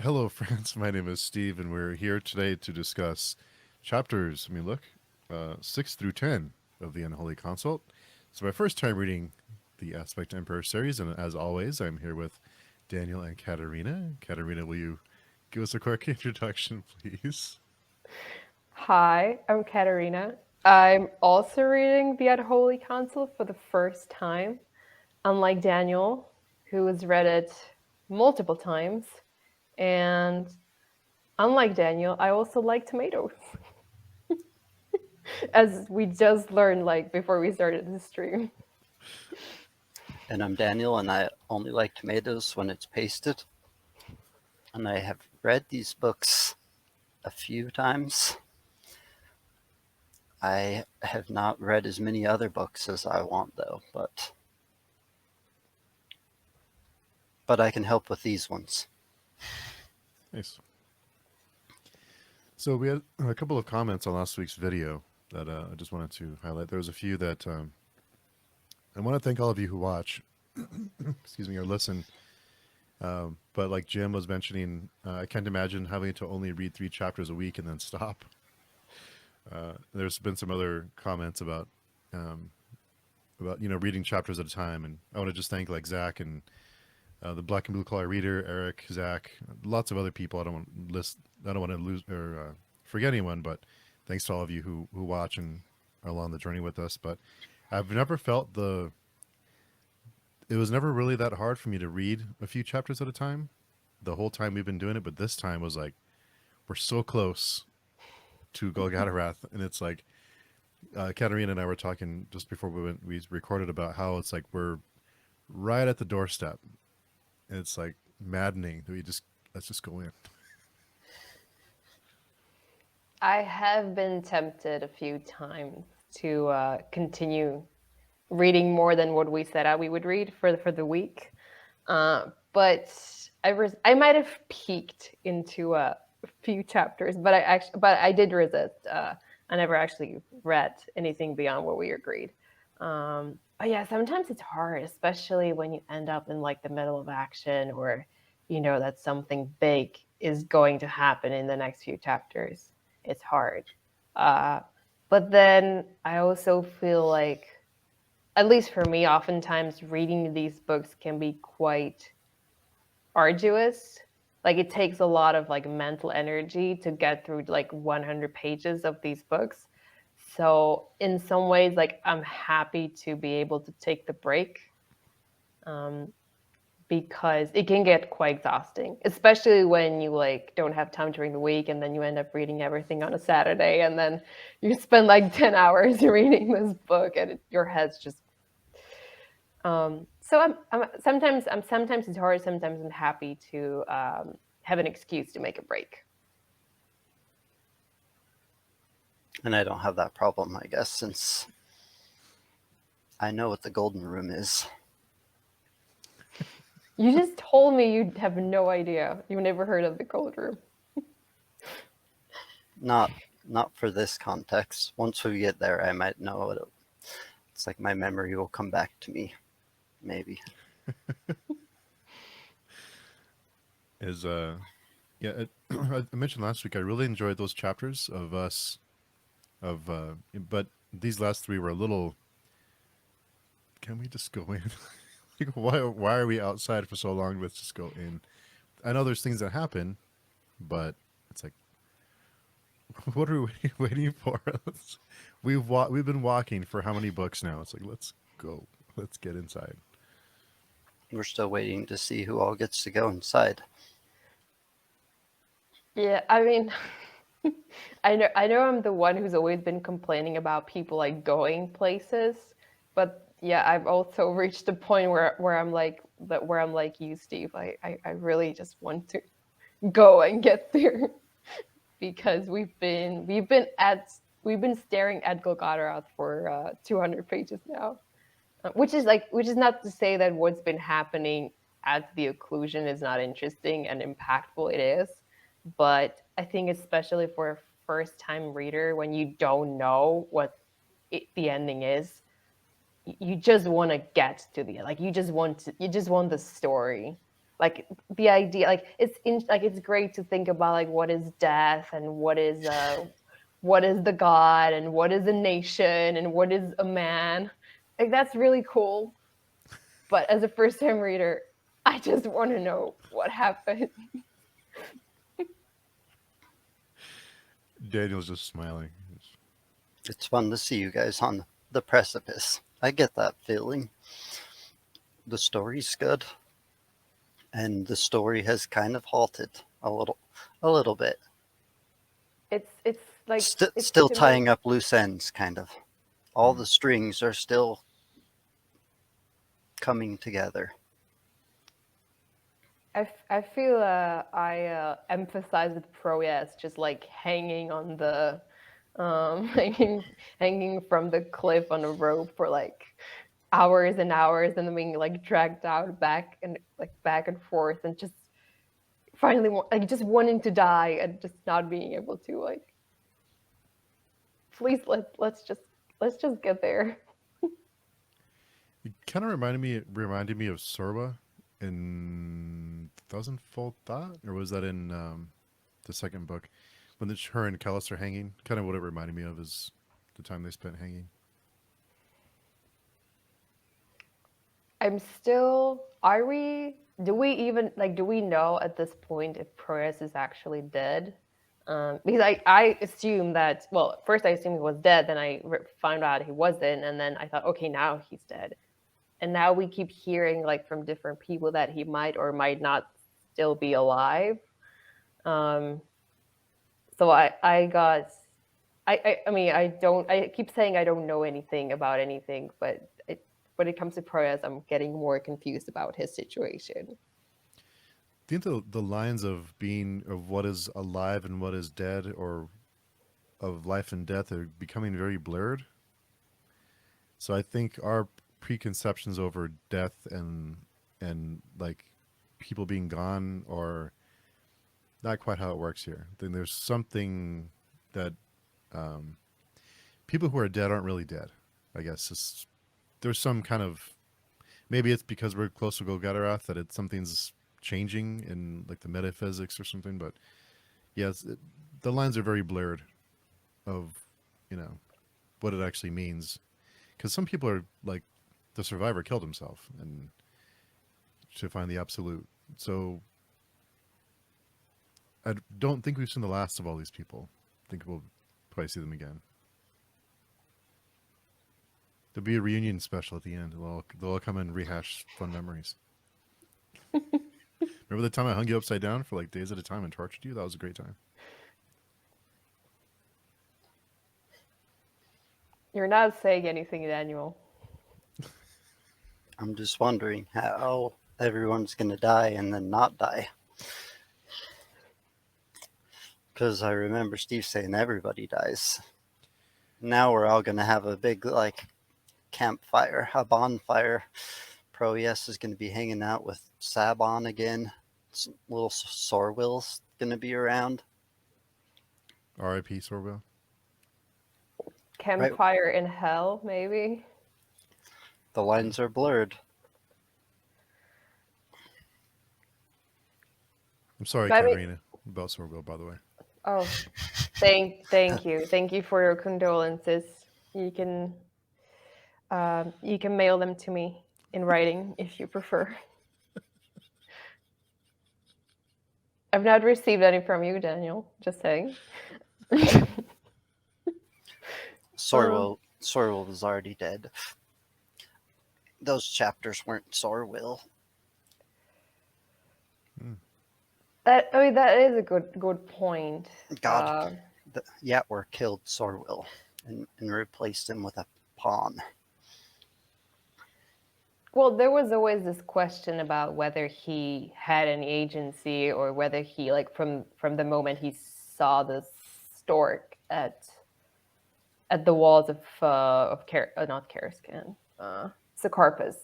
Hello, friends. My name is Steve, and we're here today to discuss chapters, 6 through 10 of the Unholy Consult. It's my first time reading the Aspect Emperor series, and as always, I'm here with Daniel and Katerina. Katerina, will you give us a quick introduction, please? Hi, I'm Katerina. I'm also reading the Unholy Consult for the first time, unlike Daniel, who has read it multiple times. And unlike Daniel, I also like tomatoes, as we just learned before we started the stream. And I'm Daniel, and I only like tomatoes when it's pasted. And I have read these books a few times. I have not read as many other books as I want, though, but I can help with these ones. Nice. So we had a couple of comments on last week's video that I just wanted to highlight. There was a few that I want to thank all of you who watch, excuse me, or listen. But like Jim was mentioning, I can't imagine having to only read 3 chapters a week and then stop. There's been some other comments about reading chapters at a time, and I want to just thank like Zach and the Black and Blue Collar Reader, Eric, Zach, lots of other people. I don't want to lose or forget anyone, but thanks to all of you who watch and are along the journey with us. But I've never felt it was never really that hard for me to read a few chapters at a time the whole time we've been doing it, but this time was like we're so close to Golgotha, and it's like Katerina and I were talking just before we recorded about how it's like we're right at the doorstep, and it's like maddening that let's just go in. I have been tempted a few times to continue reading more than what we set out we would read for the week. But I might have peeked into a few chapters, but I did resist. I never actually read anything beyond what we agreed. But yeah, sometimes it's hard, especially when you end up in like the middle of action, or you know that something big is going to happen in the next few chapters. It's hard. Uh, but then I also feel like, at least for me, oftentimes reading these books can be quite arduous. Like it takes a lot of like mental energy to get through like 100 pages of these books. So in some ways, like I'm happy to be able to take the break, um, because it can get quite exhausting, especially when you like don't have time during the week and then you end up reading everything on a Saturday and then you spend like 10 hours reading this book and your head's just so sometimes it's hard. Sometimes I'm happy to have an excuse to make a break. And I don't have that problem, I guess, since I know what the Golden Room is. You just told me you have no idea. You've never heard of the cold room. Not for this context. Once we get there, I might know it. It's like my memory will come back to me, maybe. Is yeah, I mentioned last week I really enjoyed those chapters of us but these last 3 were a little. Can we just go in? Like, why are we outside for so long? Let's just go in. I know there's things that happen, but it's like, what are we waiting for? We've been walking for how many books now? It's like, let's go. Let's get inside. We're still waiting to see who all gets to go inside. Yeah, I mean, I know I'm the one who's always been complaining about people like going places, but yeah, I've also reached a point where I'm like you, Steve. I really just want to go and get there because we've been staring at Golgotha for 200 pages now. Which is not to say that what's been happening at the occlusion is not interesting and impactful. It is, but I think especially for a first time reader, when you don't know what the ending is, you just want to get to the like you just want the story. like the idea, like it's great to think about like what is death and what is the god and what is a nation and what is a man. Like that's really cool. But as a first time reader, I just want to know what happened. Daniel's just smiling. It's fun to see you guys on the precipice. I get that feeling. The story's good, and the story has kind of halted a little bit. It's like it's Still to me. tying up loose ends, kind of. All the strings are still coming together. I feel I emphasize with Proyas just like hanging on the hanging from the cliff on a rope for like hours and hours and then being like dragged out back and forth and just finally like just wanting to die and just not being able to like please let's just get there. It kind of reminded me of Sorba in Thousandfold Thought, or was that in the second book when her and Callus are hanging? Kind of what it reminded me of is the time they spent hanging. I'm still. Are we? Do we even like? Do we know at this point if Proyas is actually dead? Because I assume that. Well, first I assumed he was dead. Then I found out he wasn't, and then I thought, okay, now he's dead. And now we keep hearing like from different people that he might or might not still be alive. Um, so I got. I mean I don't. I keep saying I don't know anything about anything, but when it comes to Proyas, I'm getting more confused about his situation. I think the lines of what is alive and what is dead, or of life and death, are becoming very blurred. So I think our preconceptions over death and like people being gone are not quite how it works here. Then there's something that people who are dead aren't really dead. I guess there's some kind of, maybe it's because we're close to Golgotha that something's changing in like the metaphysics or something. But yes, the lines are very blurred of what it actually means, because some people are like, the survivor killed himself and to find the absolute. So I don't think we've seen the last of all these people. I think we'll probably see them again. There'll be a reunion special at the end. They'll all come and rehash fun memories. Remember the time I hung you upside down for like days at a time and tortured you? That was a great time. You're not saying anything, Daniel. I'm just wondering how everyone's going to die and then not die. Because I remember Steve saying everybody dies. Now we're all going to have a big like campfire, a bonfire. Proyas is going to be hanging out with Sabon again. Little Sorwill's going to be around. R.I.P. Sorwell. Campfire in hell, maybe. The lines are blurred. I'm sorry, But Katerina, about Sorwell, by the way. Oh, thank you for your condolences. You can mail them to me in writing if you prefer. I've not received any from you, Daniel. Just saying. Sorwell was already dead. Those chapters weren't Sorwell. That is a good point. God, Yatwer killed Sorwell and replaced him with a pawn. Well, there was always this question about whether he had any agency or whether he, like, from the moment he saw the stork at the walls of not Karaskan, Sakarpas,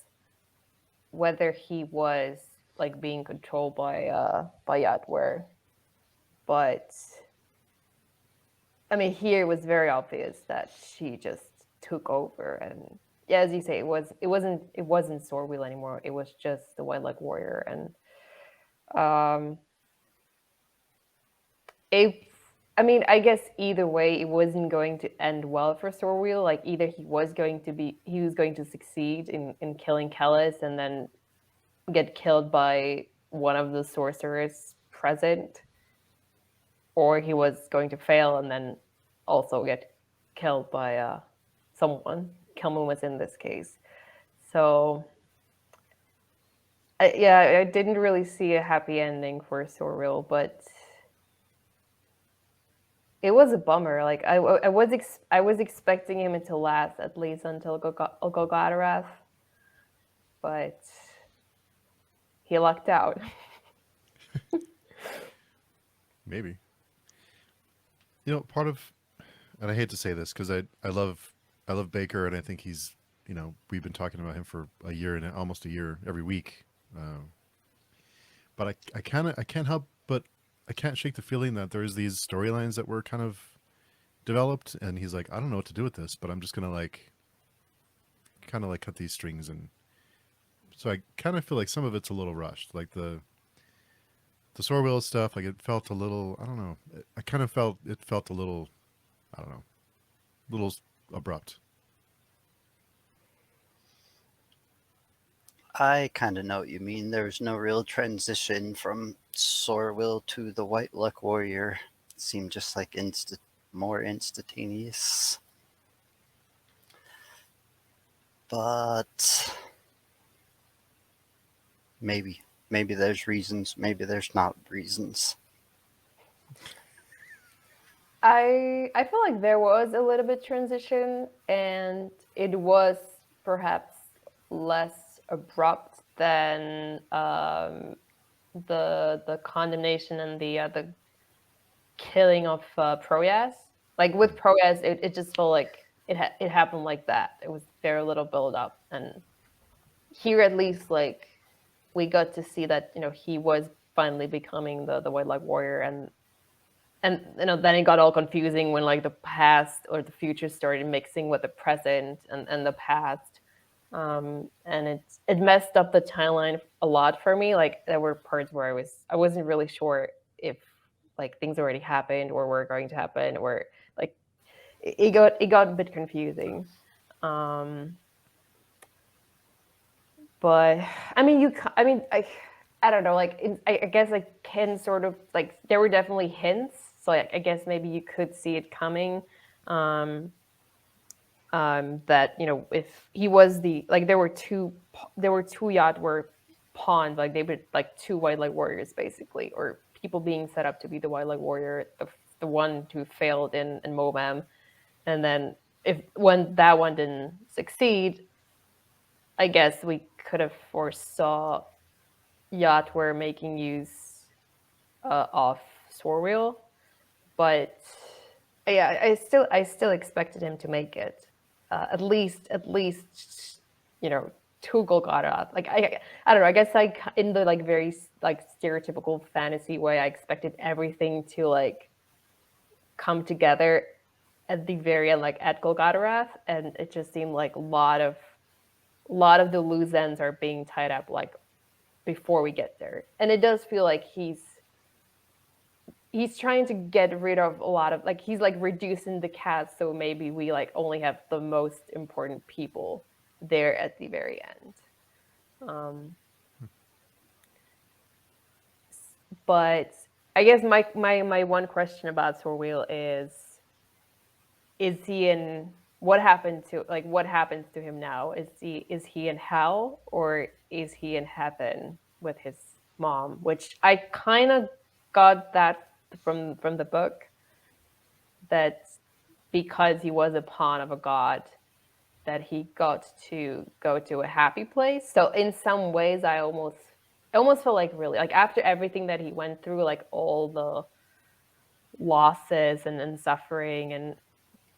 whether he was like being controlled by Yatwer. But I mean, here it was very obvious that she just took over, and as you say, it wasn't Sorwheel anymore. It was just the White Leg Warrior, and Um, it, I mean, I guess either way, it wasn't going to end well for Sorwheel. Like either he was going to succeed in killing Kellis and then get killed by one of the sorcerers present, or he was going to fail and then also get killed by someone. Kilman was in this case. So, I didn't really see a happy ending for Sorrel, but it was a bummer. Like I was expecting him to last at least until Golgotarath, but he lucked out. Maybe. Part of, and I hate to say this because I love Baker, and I think he's, we've been talking about him for a year and almost a year every week. But I can't help but I can't shake the feeling that there's these storylines that were kind of developed, and he's like, I don't know what to do with this, but I'm just gonna kind of cut these strings, and so I kind of feel like some of it's a little rushed, like the Sorwheel stuff. Like it felt a little, I don't know. I kind of felt it felt a little, I don't know, little abrupt. I kind of know what you mean. There was no real transition from Sorwheel to the White Luck Warrior. It seemed just like more instantaneous. But maybe there's reasons, maybe there's not reasons. I feel like there was a little bit transition, and it was perhaps less abrupt than the condemnation and the killing of Proyas. Like with Proyas, it just felt like it happened like that. It was very little build up, and here at least like we got to see that he was finally becoming the White Light Warrior, and then it got all confusing when like the past or the future started mixing with the present and the past, and it messed up the timeline a lot for me. Like there were parts where I wasn't really sure if like things already happened or were going to happen, or like it got a bit confusing. But I mean, I don't know. Like I guess I can sort of like there were definitely hints. So like, I guess maybe you could see it coming. That if he was there were two yacht were pawned, like they were like two White Light Warriors basically, or people being set up to be the White Light Warrior, the one who failed in Mobam, and then when that one didn't succeed, I guess we could have foresaw yacht were making use of Sorwheel, but yeah, I still expected him to make it at least to Golgotha. Like I don't know. I guess like in the like very like stereotypical fantasy way, I expected everything to like come together at the very end, like at Golgotha, and it just seemed like a lot of the loose ends are being tied up like before we get there, and it does feel like he's trying to get rid of a lot of like he's like reducing the cast, so maybe we like only have the most important people there at the very end. But I guess my one question about Sorwheel is he in what happens to him now? Is he in hell or is he in heaven with his mom? Which I kind of got that from the book, that because he was a pawn of a god, that he got to go to a happy place. So in some ways, I almost feel like really like after everything that he went through, like all the losses and suffering and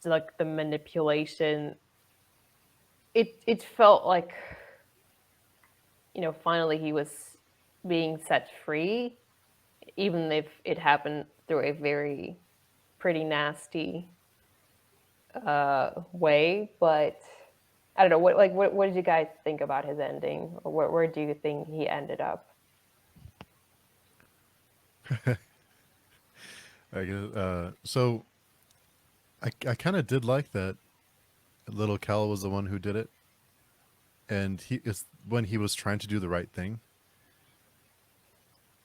like the manipulation, it felt like finally he was being set free, even if it happened through a very pretty nasty way. But I don't know what did you guys think about his ending, or where do you think he ended up? I guess, so I kind of did like that little Cal was the one who did it, and he is when he was trying to do the right thing,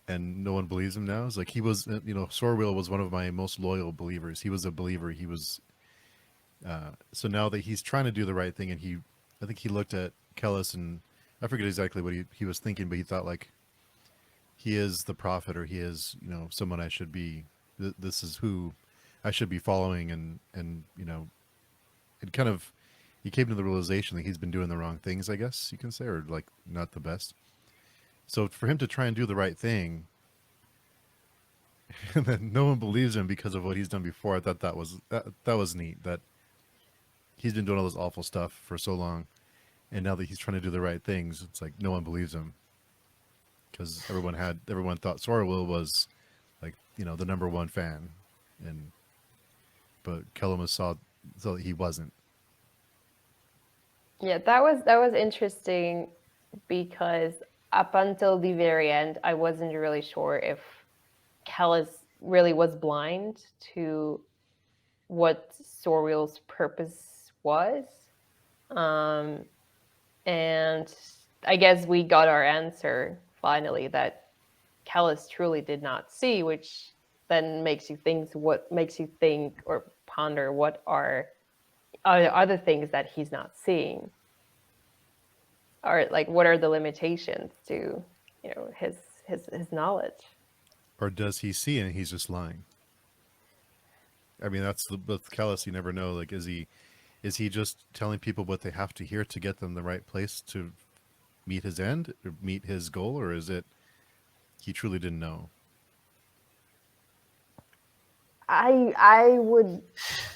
and no one believes him now. It's like he was, Sorwheel was one of my most loyal believers. He was a believer. He was so now that he's trying to do the right thing, and I think he looked at Kellis, and I forget exactly what he was thinking, but he thought like he is the prophet, or he is someone I should be. This is who I should be following, and it kind of he came to the realization that he's been doing the wrong things, I guess you can say, or like not the best. So for him to try and do the right thing, and then no one believes him because of what he's done before, I thought that was neat. That he's been doing all this awful stuff for so long, and now that he's trying to do the right things, it's like no one believes him because everyone thought Sorwell was like the number one fan, and but Kellum saw that he wasn't. Yeah, that was interesting because up until the very end, I wasn't really sure if Kellis really was blind to what Sorwell's purpose was. And I guess we got our answer finally that Kellis truly did not see, which then makes you think or ponder what are other things that he's not seeing, or like what are the limitations to his knowledge. Or does he see and he's just lying? I mean, that's with Kellis. You never know. Like, is he just telling people what they have to hear to get them the right place to meet his end, or meet his goal, or is it he truly didn't know? I would,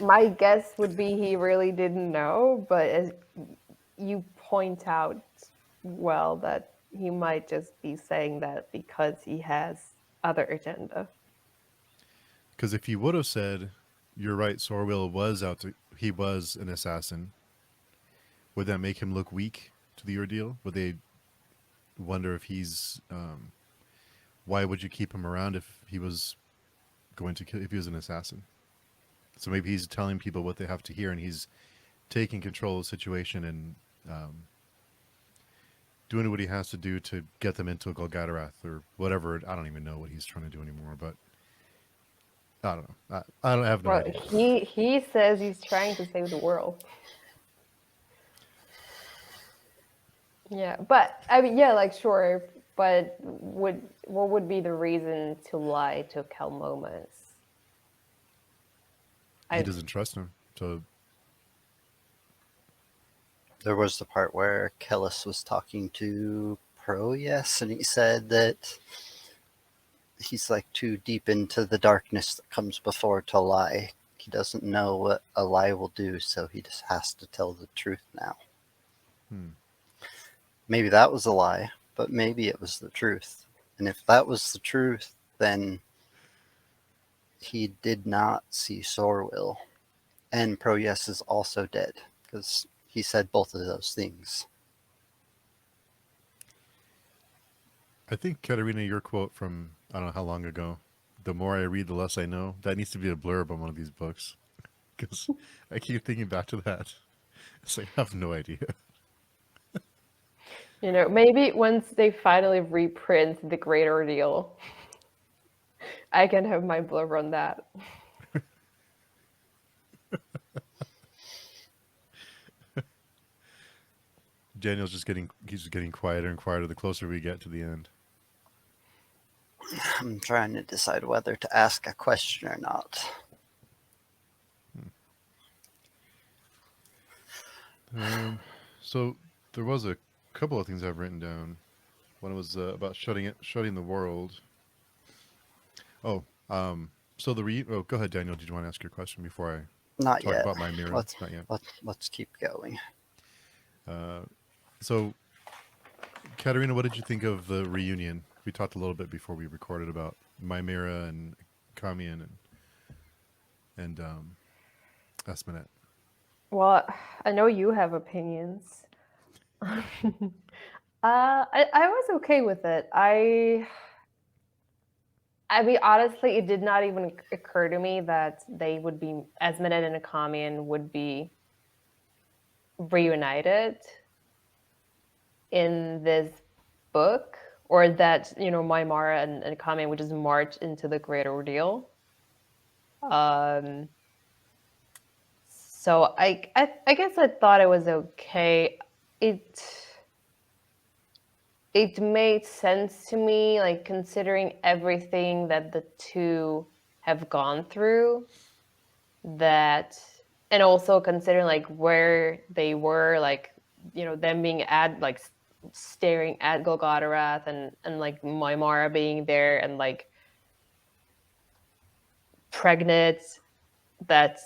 my guess would be he really didn't know, but as you point out well, that he might just be saying that because he has other agenda. Because if he would have said, "You're right, Sorwell he was an assassin," would that make him look weak to the ordeal? Would they wonder if he's why would you keep him around if he was going to kill, if he was an assassin? So maybe he's telling people what they have to hear, and he's taking control of the situation and doing what he has to do to get them into Golgatarath or whatever. I don't even know what he's trying to do anymore, but I don't know. I don't have no Well, idea. he says he's trying to save the world. Yeah, but I mean, yeah, like sure, but what would be the reason to lie to Cal Moments? He doesn't trust him. So There was the part where Kellis was talking to Pro, yes, and he said that he's like too deep into the darkness that comes before to lie. He doesn't know what a lie will do, so he just has to tell the truth now. Maybe that was a lie, but maybe it was the truth. And if that was the truth, then he did not see Sorwell. And Pro Yes is also dead, because he said both of those things. I think, Katerina, your quote from I don't know how long ago, "The more I read, the less I know," that needs to be a blurb on one of these books. Because I keep thinking back to that. It's like, I have no idea. Maybe once they finally reprint The Great Ordeal, I can have my blurb on that. Daniel's he's just getting quieter and quieter the closer we get to the end. I'm trying to decide whether to ask a question or not. So there was a couple of things I've written down. One was about shutting the world. Oh, so go ahead, Daniel. Did you want to ask your question before I Not talk yet. about my mirror? Not yet. Let's keep going. So, Katerina, what did you think of the reunion? We talked a little bit before we recorded about Mimera and Kamian and Esminet. Well, I know you have opinions. I was okay with it. I mean, honestly, it did not even occur to me that they would be, Esmeralda and Akamian would be reunited in this book, or that, Maimara and Akamian would just march into the Great Ordeal. So I guess I thought it was okay. It it made sense to me, like considering everything that the two have gone through, that, and also considering like where they were, like, them being at, like, staring at Golgotarath, and like Maimara being there and like pregnant, that,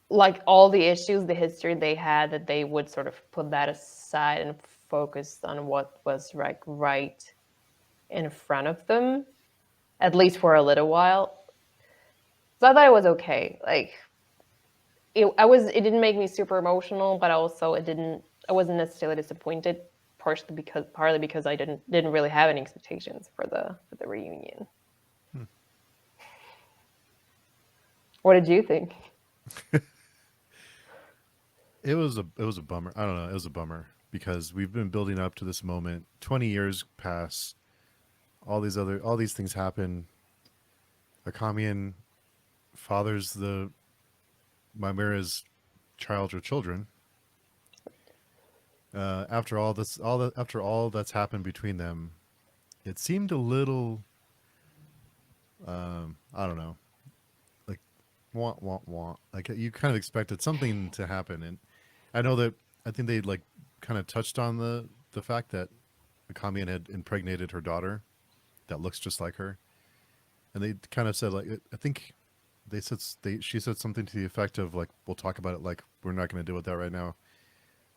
like, all the issues, the history they had, that they would sort of put that aside and focus on what was like right in front of them, at least for a little while. So I thought it was okay. Like, it didn't make me super emotional, but also I wasn't necessarily disappointed, partly because I didn't really have any expectations for the reunion. What did you think? It was a bummer. I don't know. It was a bummer because we've been building up to this moment. 20 years pass. All these things happen. Akamian fathers the Maimira's child or children. After all that's happened between them, it seemed a little, I don't know, like want want want. Like you kind of expected something to happen, and I think they like kind of touched on the fact that Akamian had impregnated her daughter, that looks just like her, and they kind of said, like, I think she said something to the effect of, like, we'll talk about it, like we're not going to deal with that right now,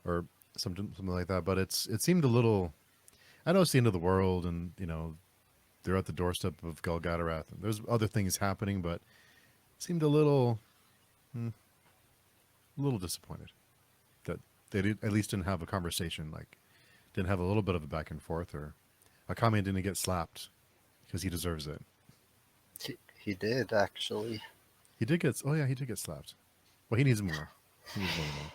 or something like that. But it seemed a little. I know it's the end of the world, and they're at the doorstep of Golgotarath, and there's other things happening, but it seemed a little disappointed that they at least didn't have a conversation, like didn't have a little bit of a back and forth, or Akame didn't get slapped because he deserves it. He did actually. He did get. Oh yeah, he did get slapped. Well, he needs more. He needs more than that.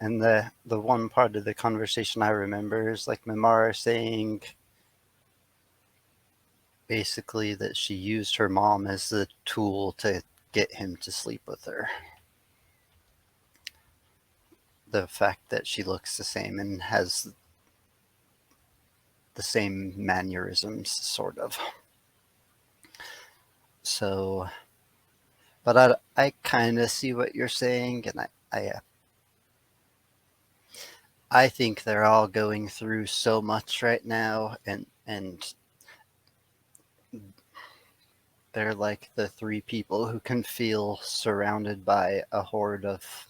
And the one part of the conversation I remember is like Mimara saying basically that she used her mom as the tool to get him to sleep with her. The fact that she looks the same and has the same mannerisms, sort of. So, but I kind of see what you're saying, and I think they're all going through so much right now, and they're like the three people who can feel surrounded by a horde of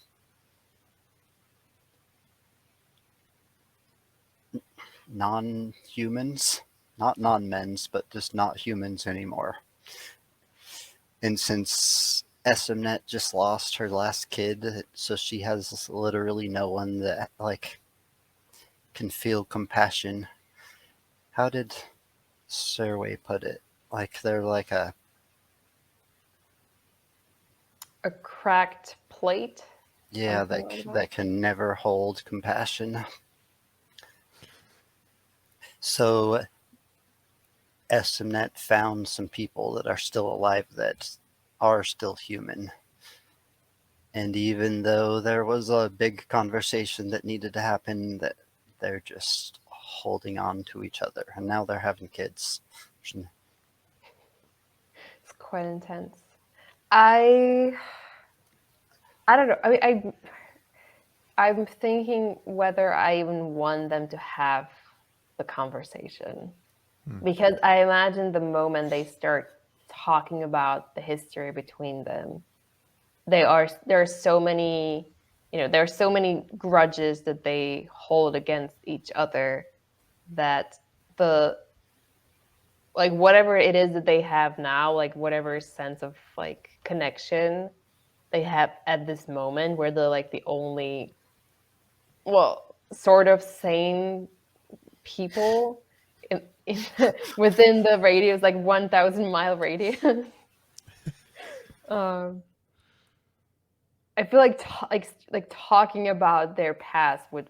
non-humans, not non-mens, but just not humans anymore. And since Esmnet just lost her last kid, so she has literally no one that like can feel compassion. How did Serway put it? Like they're like A cracked plate. yeah, Something like that. that can never hold compassion. So Esmnet found some people that are still alive that are still human. And even though there was a big conversation that needed to happen, that they're just holding on to each other. And now they're having kids. It's quite intense. I don't know. I mean, I'm thinking whether I even want them to have the conversation, because I imagine the moment they start talking about the history between them, there are so many, there are so many grudges that they hold against each other, that the like whatever it is that they have now, like whatever sense of like connection they have at this moment, where they're like the only, well, sort of sane people within the radius, like 1,000-mile radius. um, I feel like talking about their past would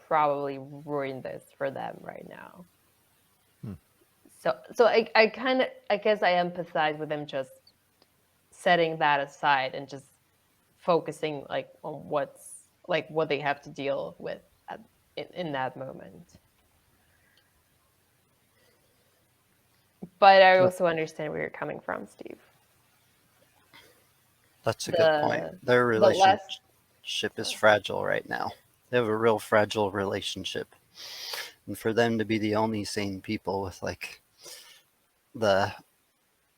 probably ruin this for them right now. So I kind of, I guess I empathize with them just setting that aside and just focusing like on what's like what they have to deal with in that moment. But I also understand where you're coming from, Steve. That's a good point. Their relationship is fragile right now. They have a real fragile relationship. And for them to be the only sane people with like the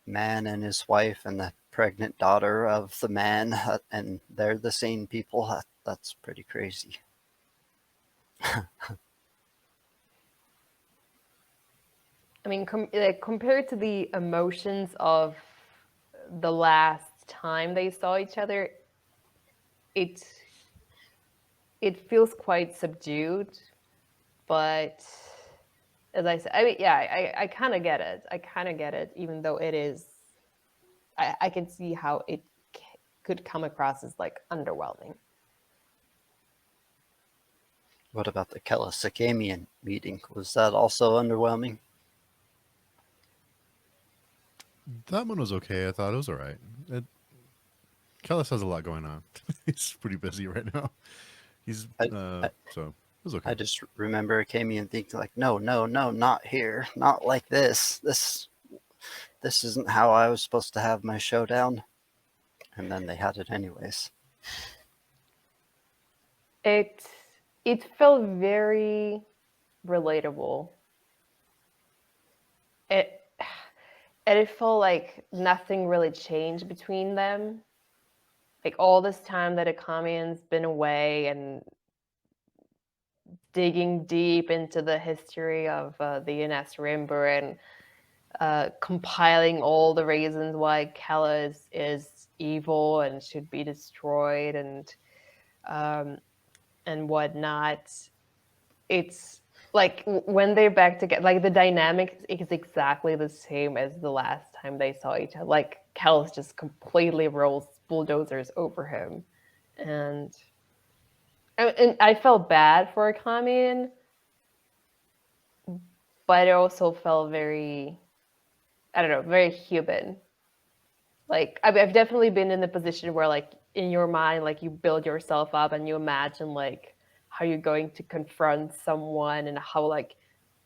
man and his wife and the pregnant daughter of the man, and they're the same people, that's pretty crazy. I mean, compared to the emotions of the last time they saw each other, it feels quite subdued. But as I said, I mean, yeah, I kind of get it. I kind of get it, even though it is. I can see how it could come across as like underwhelming. What about the Kelisakamian meeting? Was that also underwhelming? That one was okay. I thought it was all right. Kellis has a lot going on. He's pretty busy right now. So it was okay. I just remember Kamian thinking like, no, not here, not like this. This isn't how I was supposed to have my showdown. And then they had it anyways. It felt very relatable. It felt like nothing really changed between them. Like all this time that Akamian's been away and digging deep into the history of the Ines Rimber and compiling all the reasons why Kella is evil and should be destroyed and whatnot. It's like when they're back together, like the dynamic is exactly the same as the last time they saw each other. Like Kellis just completely rolls bulldozers over him, and I felt bad for Akamian, but it also felt very, I don't know, very human. Like I've definitely been in the position where like in your mind, like you build yourself up and you imagine like how you're going to confront someone and how like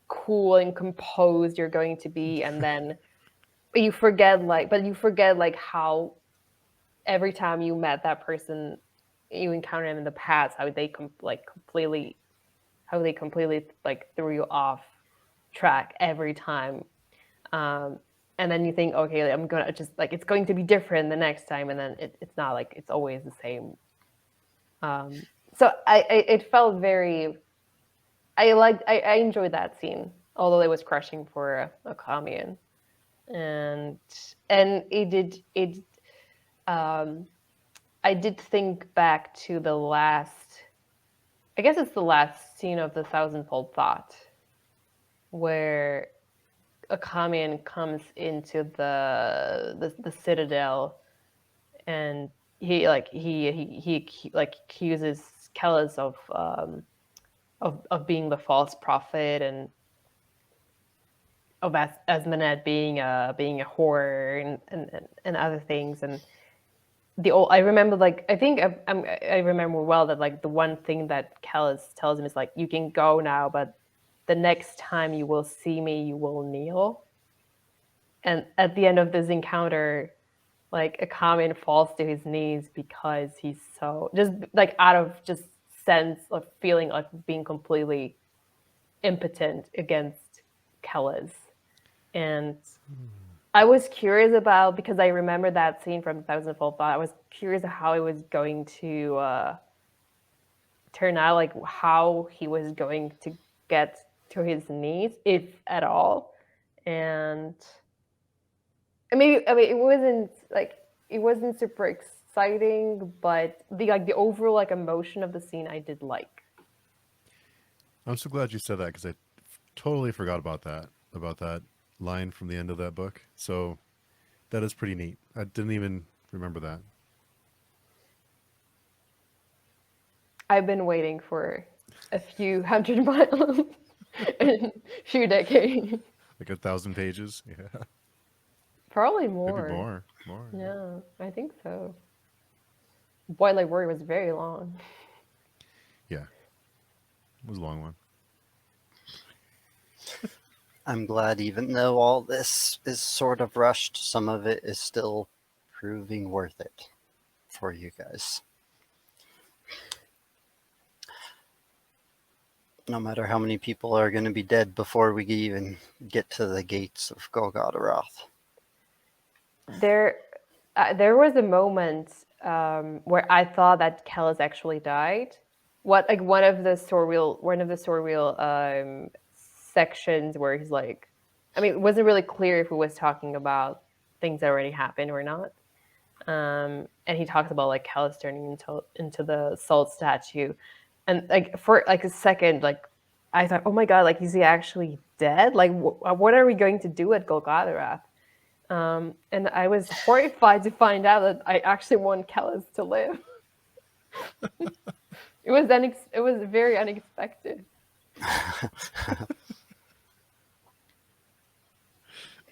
cool and composed you're going to be, and then you forget like how every time you met that person you encountered them in the past, how they completely like threw you off track every time. And then you think, okay, I'm gonna just like it's going to be different the next time, and then it's not, like it's always the same. So it felt very. I enjoyed that scene, although it was crushing for a Kamian, and I did think back to the last. I guess it's the last scene of the Thousandfold Thought, where a Kamian comes into the citadel, and he accuses Kellis of being the false prophet and of Asmanet being a whore and other things. And I remember I remember well that like the one thing that Kellis tells him is like, you can go now, but the next time you will see me, you will kneel. And at the end of this encounter, like Akamian falls to his knees because he's so just like out of just sense of feeling like being completely impotent against Kellis. And I was curious about, because I remember that scene from Thousandfold Thought, I was curious how it was going to turn out, like how he was going to get to his knees, if at all. And I mean, it wasn't super exciting, but the overall like emotion of the scene I did like. I'm so glad you said that because I totally forgot about that. about that line from the end of that book. So that is pretty neat. I didn't even remember that. I've been waiting for a few hundred miles and a few decades. Like 1,000 pages. Yeah. Probably Maybe more. more. Yeah, I think so. Boiler Warrior was very long. Yeah. It was a long one. I'm glad, even though all this is sort of rushed, some of it is still proving worth it for you guys. No matter how many people are going to be dead before we even get to the gates of Golgotha. There was a moment where I thought that Kellis actually died. One of the story wheel sections where he's like, I mean, it wasn't really clear if he was talking about things that already happened or not. And he talks about like Kellis turning into the salt statue, and like for like a second, like I thought, oh my god, like is he actually dead? Like what are we going to do at Golgotha? And I was horrified to find out that I actually want Kellis to live. It was very unexpected.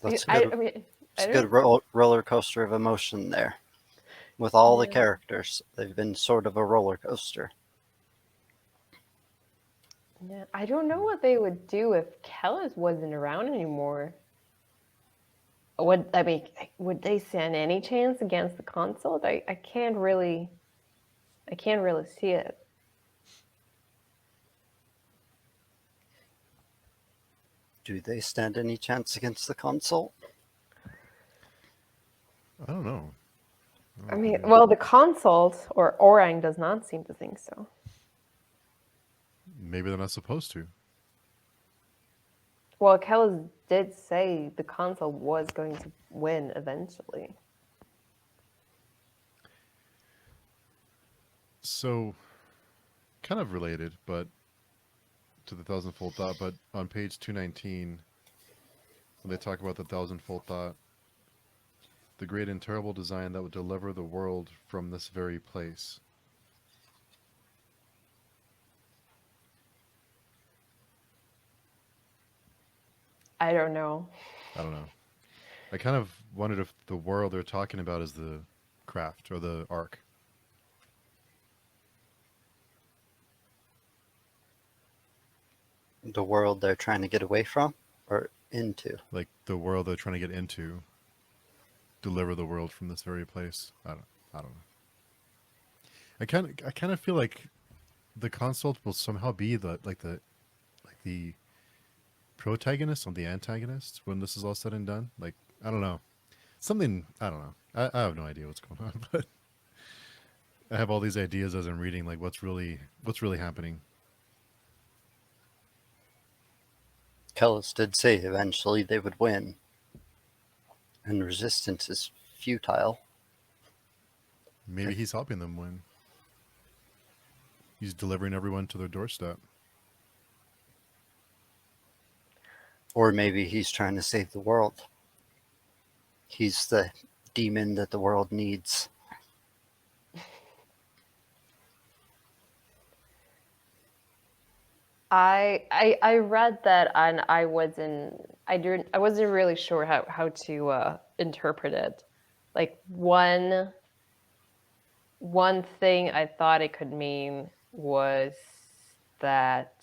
That's I good. mean, It's a good roller coaster of emotion there. With all the characters, they've been sort of a roller coaster. Yeah, I don't know what they would do if Kellis wasn't around anymore. Would they stand any chance against the consult? I can't really see it. Do they stand any chance against the consult? I don't know. I mean, well, the consult or Orang does not seem to think so. Maybe they're not supposed to. Well, Kellis did say the consult was going to win eventually. So, kind of related, but to the thousandfold thought. But on page 219, when they talk about the thousandfold thought, the great and terrible design that would deliver the world from this very place. I don't know. I kind of wondered if the world they're talking about is the craft or the ark. The world they're trying to get away from or into? Like the world they're trying to get into. Deliver the world from this very place. I don't know. I kind of feel like the consult will somehow be the protagonist or the antagonist when this is all said and done. Like, I don't know. Something, I don't know. I have no idea what's going on, but I have all these ideas as I'm reading, like what's really happening. Kellis did say eventually they would win. And resistance is futile. Maybe he's helping them win. He's delivering everyone to their doorstep. Or maybe he's trying to save the world. He's the demon that the world needs. I read that and I wasn't really sure how to interpret it. Like one thing I thought it could mean was that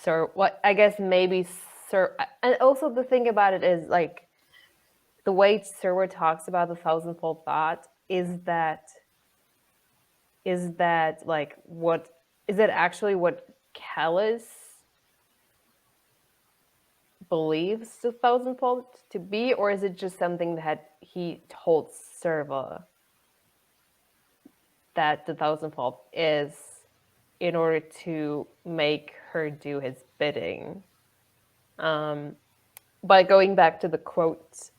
I guess maybe and also the thing about it is like the way Sirwa talks about the thousandfold thought is that like what is it actually what Kellis believes the thousandfold to be, or is it just something that he told Serva that the thousandfold is in order to make her do his bidding? But going back to the quote,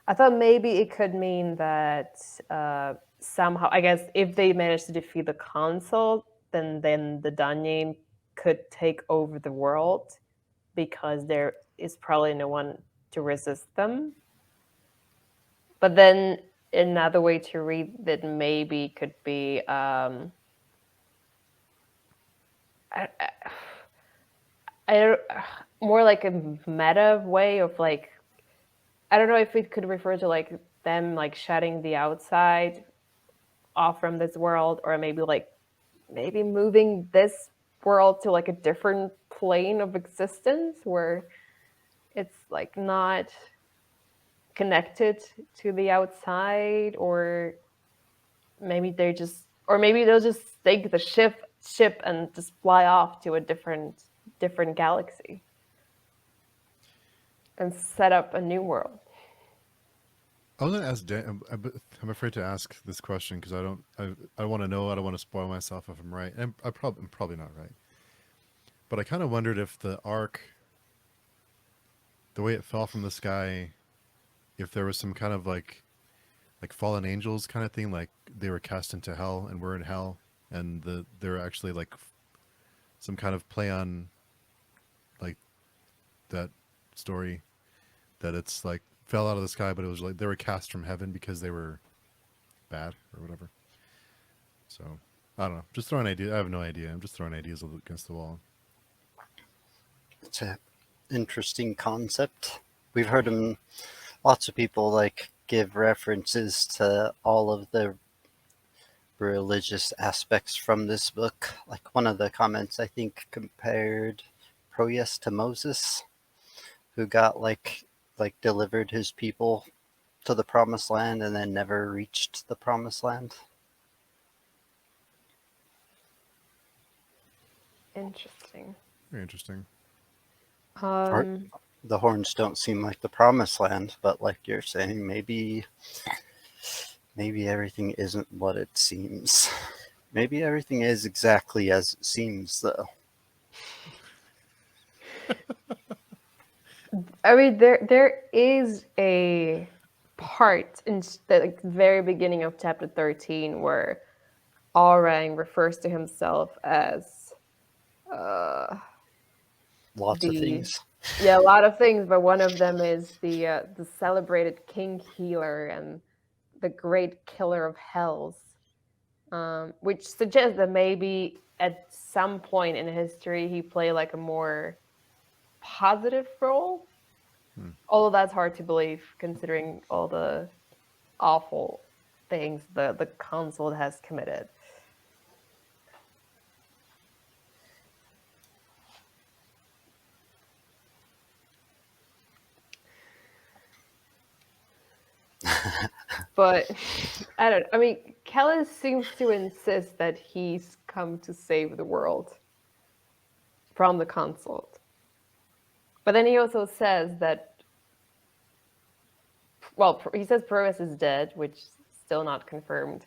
I thought maybe it could mean that somehow, I guess, if they manage to defeat the consult, then the Danyin could take over the world because there is probably no one to resist them. But then another way to read that maybe could be I, I more like a meta way of like, I don't know if it could refer to like them like shutting the outside off from this world, or maybe moving this world to like a different plane of existence where it's like not connected to the outside, or maybe maybe they'll just take the ship and just fly off to a different galaxy and set up a new world. I was gonna ask Dan. I'm afraid to ask this question because I want to know. I don't want to spoil myself if I'm right. I'm probably not right. But I kind of wondered if the ark, the way it fell from the sky, if there was some kind of like fallen angels kind of thing, like they were cast into hell and were in hell, and they're actually like some kind of play on like that story, that it's like fell out of the sky, but it was like they were cast from heaven because they were bad or whatever. So I don't know. Just throwing ideas. I have no idea. I'm just throwing ideas against the wall. It's an interesting concept. We've heard him, lots of people like give references to all of the religious aspects from this book. Like one of the comments, I think, compared Proyas to Moses, who got like delivered his people to the promised land and then never reached the promised land. Interesting. Very interesting. The horns don't seem like the promised land, but like you're saying, maybe everything isn't what it seems. Maybe everything is exactly as it seems, though. I mean, there is a part in the like, very beginning of chapter 13 where Orang refers to himself as Lots of things. Yeah, a lot of things, but one of them is the celebrated king healer and the great killer of hells, which suggests that maybe at some point in history he played like a more positive role. Although that's hard to believe considering all the awful things the console has committed. But I mean, Kellis seems to insist that he's come to save the world from the consult. But then he also says that, well, he says Proas is dead, which is still not confirmed.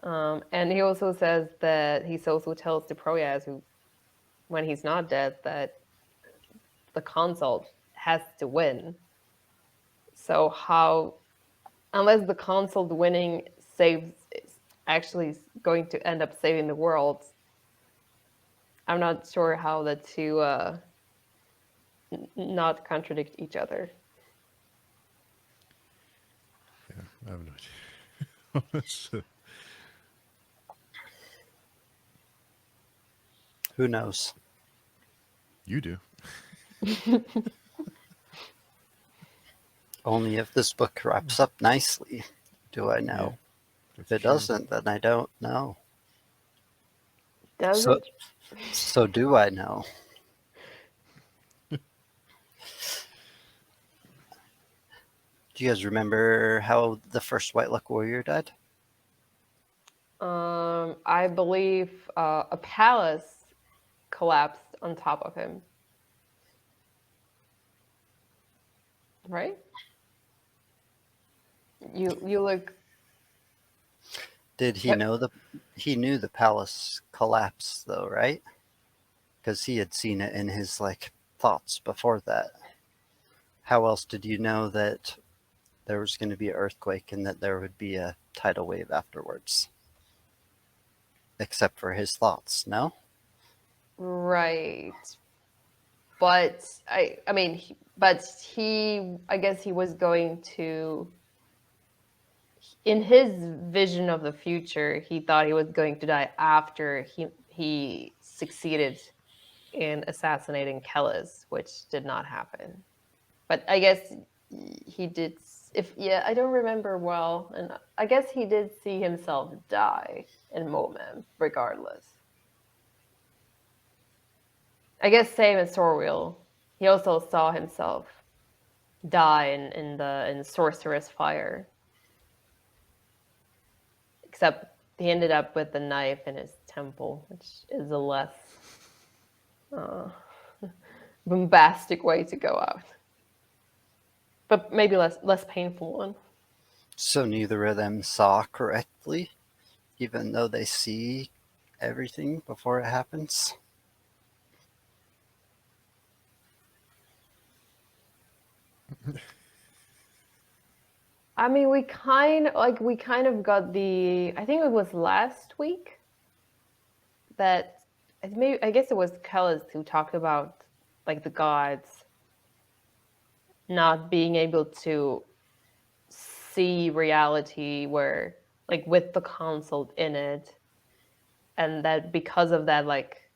And he also says that he also tells to Proas, who, when he's not dead, that the consult has to win. So how, unless the consult winning saves, actually going to end up saving the world, I'm not sure how the two not contradict each other. Yeah, I have no idea. Who knows? You do. Only if this book wraps up nicely do I know. Yeah, if it true. doesn't, then I don't know. Does So, it? so do I know? Do you guys remember how the first White Luck warrior died? I believe a palace collapsed on top of him. Right? You look. Did he know he knew the palace collapsed though, right? Because he had seen it in his like thoughts before that. How else did you know that there was going to be an earthquake and that there would be a tidal wave afterwards? Except for his thoughts, no? Right. but I mean, I guess he was going to, in his vision of the future, he thought he was going to die after he succeeded in assassinating Kellis, which did not happen. But I guess he did. If yeah, I don't remember well, and I guess he did see himself die in Moment, regardless. I guess same as Sorwheel. He also saw himself die in Sorceress Fire. Except he ended up with the knife in his temple, which is a less bombastic way to go out. But maybe less painful one. So neither of them saw correctly, even though they see everything before it happens. I mean, we kind of got the. I think it was last week that I guess it was Kellis who talked about like the gods not being able to see reality where like with the consult in it, and that because of that, like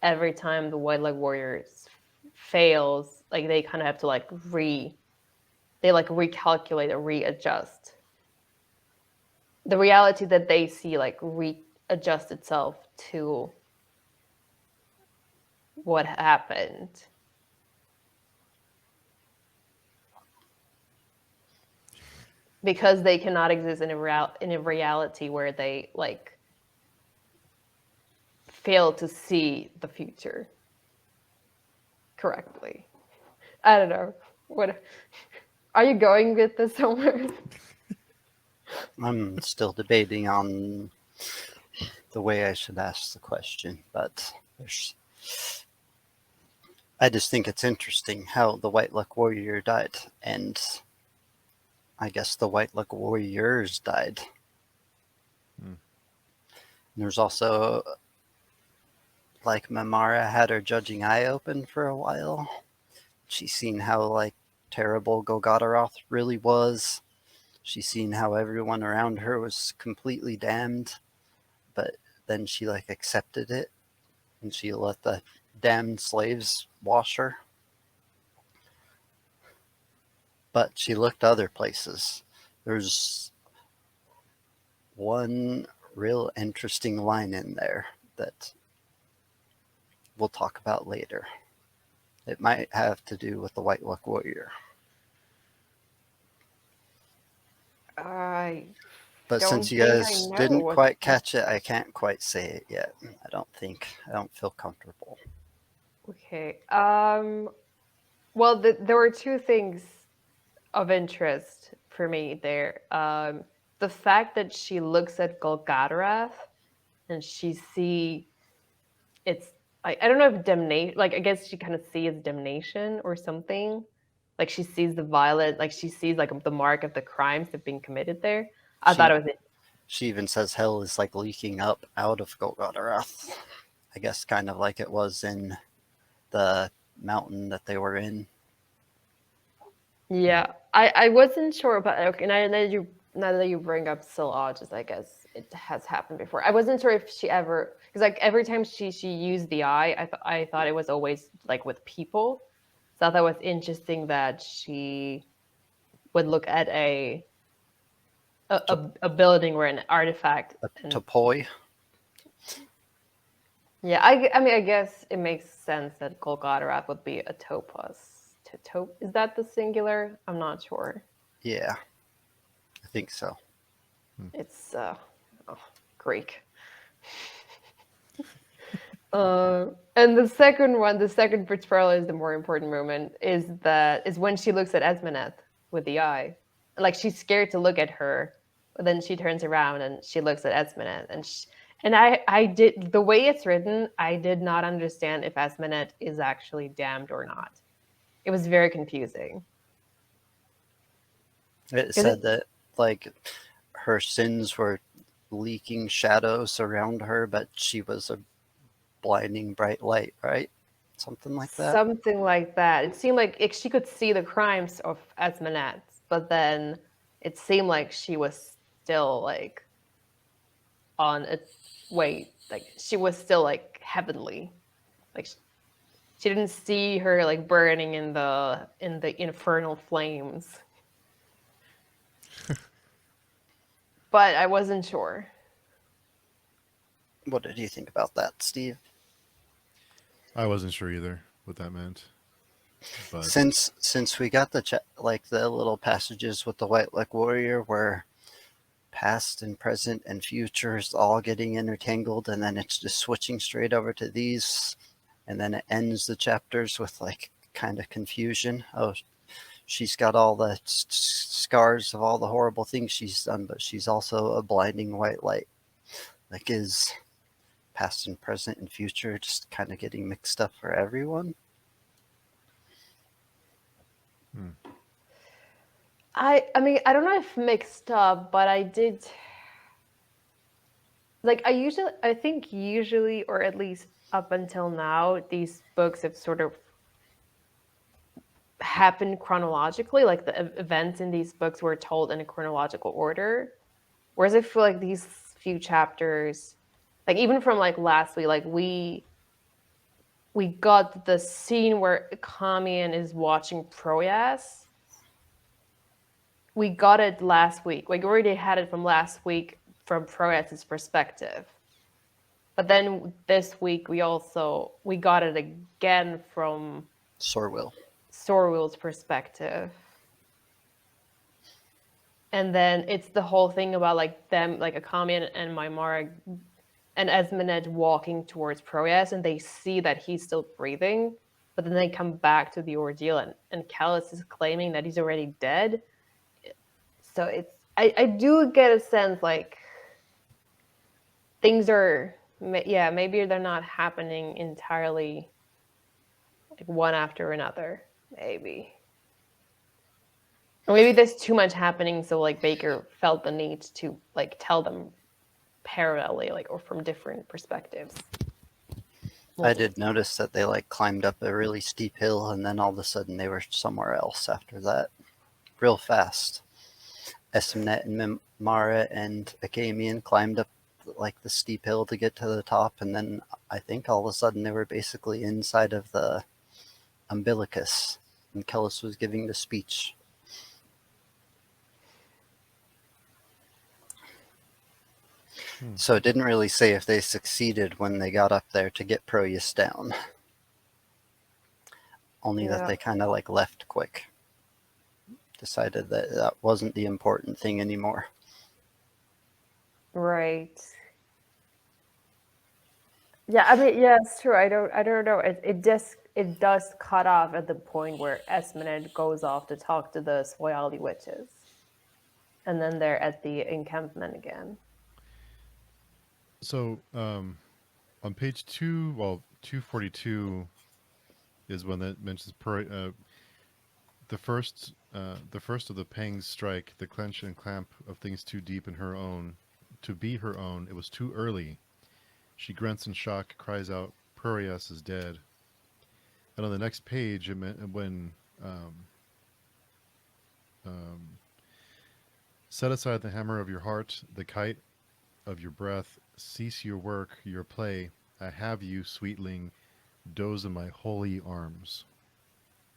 every time the White Leg Warriors fails, like they kind of have to recalculate or readjust the reality that they see, like readjust itself to what happened. Because they cannot exist in a reality where they like fail to see the future correctly. I don't know. What are you going with this somewhere? I'm still debating on the way I should ask the question, but I just think it's interesting how the White Luck Warrior died, and I guess the White Luck Warriors died. There's also, like, Mamara had her judging eye open for a while. She's seen how, like, terrible Golgotaroth really was. She's seen how everyone around her was completely damned, but then she, like, accepted it, and she let the damned slaves wash her. But she looked other places. There's one real interesting line in there that we'll talk about later. It might have to do with the White Luck Warrior. But since you guys didn't quite catch it, I can't quite say it yet. I don't feel comfortable. Okay. Well, there were two things of interest for me there. The fact that she looks at Golgotharath and she see it's I don't know if damnation, like I guess she kind of sees damnation or something. Like she sees the violent, like she sees like the mark of the crimes that have been committed there. I thought it was She even says hell is like leaking up out of Golgotharath. I guess kind of like it was in the mountain that they were in. Yeah, I wasn't sure about okay. Now that you bring up Syllogism, I guess it has happened before. I wasn't sure if she ever because like every time she used the eye, I thought it was always like with people. So I thought it was interesting that she would look at a building or an artifact. Topoi. Yeah, I mean I guess it makes sense that Golgotharath would be a topos. Is that the singular? I'm not sure. Yeah, I think so. It's Greek. And the second portrayal is the more important moment. Is when she looks at Esmeneth with the eye, like she's scared to look at her, but then she turns around and she looks at Esmeneth, and I did the way it's written. I did not understand if Esmeneth is actually damned or not. It was very confusing. It said that like her sins were leaking shadows around her, but she was a blinding bright light, right? something like that. Something like that. It seemed like she could see the crimes of Esmenet, but then it seemed like she was still like on its way. Like she was still like heavenly. Like she didn't see her like burning in the infernal flames. But I wasn't sure. What did you think about that, Steve? I wasn't sure either what that meant. But Since we got the like the little passages with the White Leg Warrior where past and present and future is all getting intertangled, and then it's just switching straight over to these, and then it ends the chapters with like kind of confusion. Oh, she's got all the scars of all the horrible things she's done, but she's also a blinding white light. Like, is past and present and future just kind of getting mixed up for everyone? I mean, I don't know if mixed up, but I did like I think usually, or at least up until now, these books have sort of happened chronologically. Like the events in these books were told in a chronological order. Whereas I feel like these few chapters, like even from like last week, like we got the scene where Kamian is watching Proyas. We got it last week. Like we already had it from last week from Proyas' perspective. But then this week we got it again from Sorwill's perspective. And then it's the whole thing about like them, like Akami and Maimara and Esmenet walking towards Proyas, and they see that he's still breathing, but then they come back to the ordeal, and Callus is claiming that he's already dead. So it's I do get a sense like things are, yeah, maybe they're not happening entirely like one after another, maybe. Or maybe there's too much happening, so like Baker felt the need to like tell them parallelly, like, or from different perspectives. I did notice that they like climbed up a really steep hill, and then all of a sudden they were somewhere else after that, real fast. Esmnet and Mara and Akamian climbed up like the steep hill to get to the top, and then I think all of a sudden they were basically inside of the umbilicus, and Kellis was giving the speech. So it didn't really say if they succeeded when they got up there to get Proyas down. Only that they kind of like left quick. Decided that that wasn't the important thing anymore. Right. Yeah, I mean, yeah, it's true. I don't know. It does cut off at the point where Esmenet goes off to talk to the Swoyali witches, and then they're at the encampment again. So on page 242 is when that mentions the first of the pangs strike, the clench and clamp of things too deep in her own, to be her own. It was too early. She grunts in shock, cries out, "Proyas is dead." And on the next page, when set aside the hammer of your heart, the kite of your breath, cease your work, your play. I have you, sweetling, doze in my holy arms.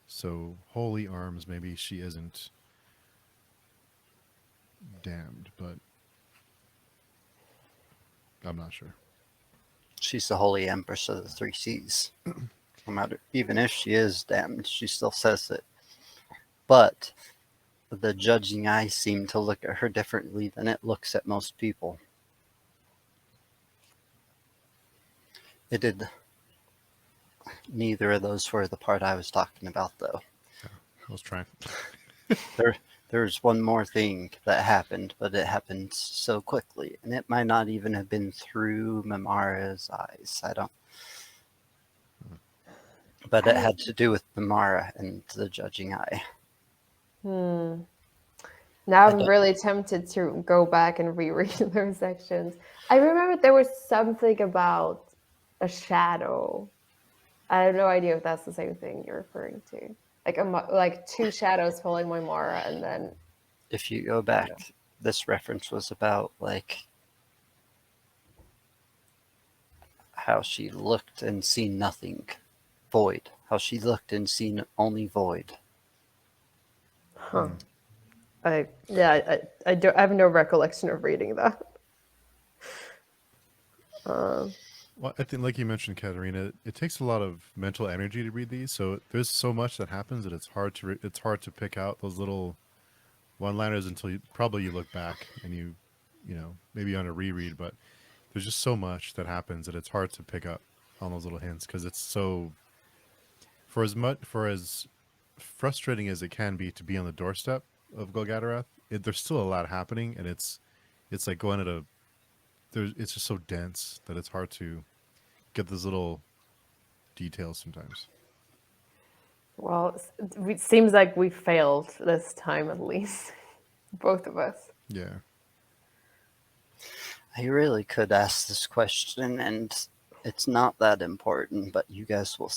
So holy arms, maybe she isn't damned, but I'm not sure. She's the holy empress of the three seas. No matter, even if she is damned, she still says it. But the judging eye seemed to look at her differently than it looks at most people. It did. Neither of those were the part I was talking about, though. Yeah, I was trying. There's one more thing that happened, but it happened so quickly, and it might not even have been through Mamara's eyes. I don't. But it had to do with Mamara and the judging eye. Now I'm really tempted to go back and reread those sections. I remember there was something about a shadow. I have no idea if that's the same thing you're referring to. Like like two shadows following Moimara, and then If you go I don't know. back, this reference was about like how she looked and seen nothing, void. How she looked and seen only void. Huh. I don't. I have no recollection of reading that. Um, Well, I think, like you mentioned, Katerina, it takes a lot of mental energy to read these. So there's so much that happens that it's hard to pick out those little one-liners until you look back and you know, maybe on a reread. But there's just so much that happens that it's hard to pick up on those little hints because it's so for as frustrating as it can be to be on the doorstep of Golgatarath, there's still a lot happening, and it's like going at a it's just so dense that it's hard to get those little details sometimes. well, it seems like we failed this time at least, both of us. Yeah. I really could ask this question, and it's not that important, but you guys will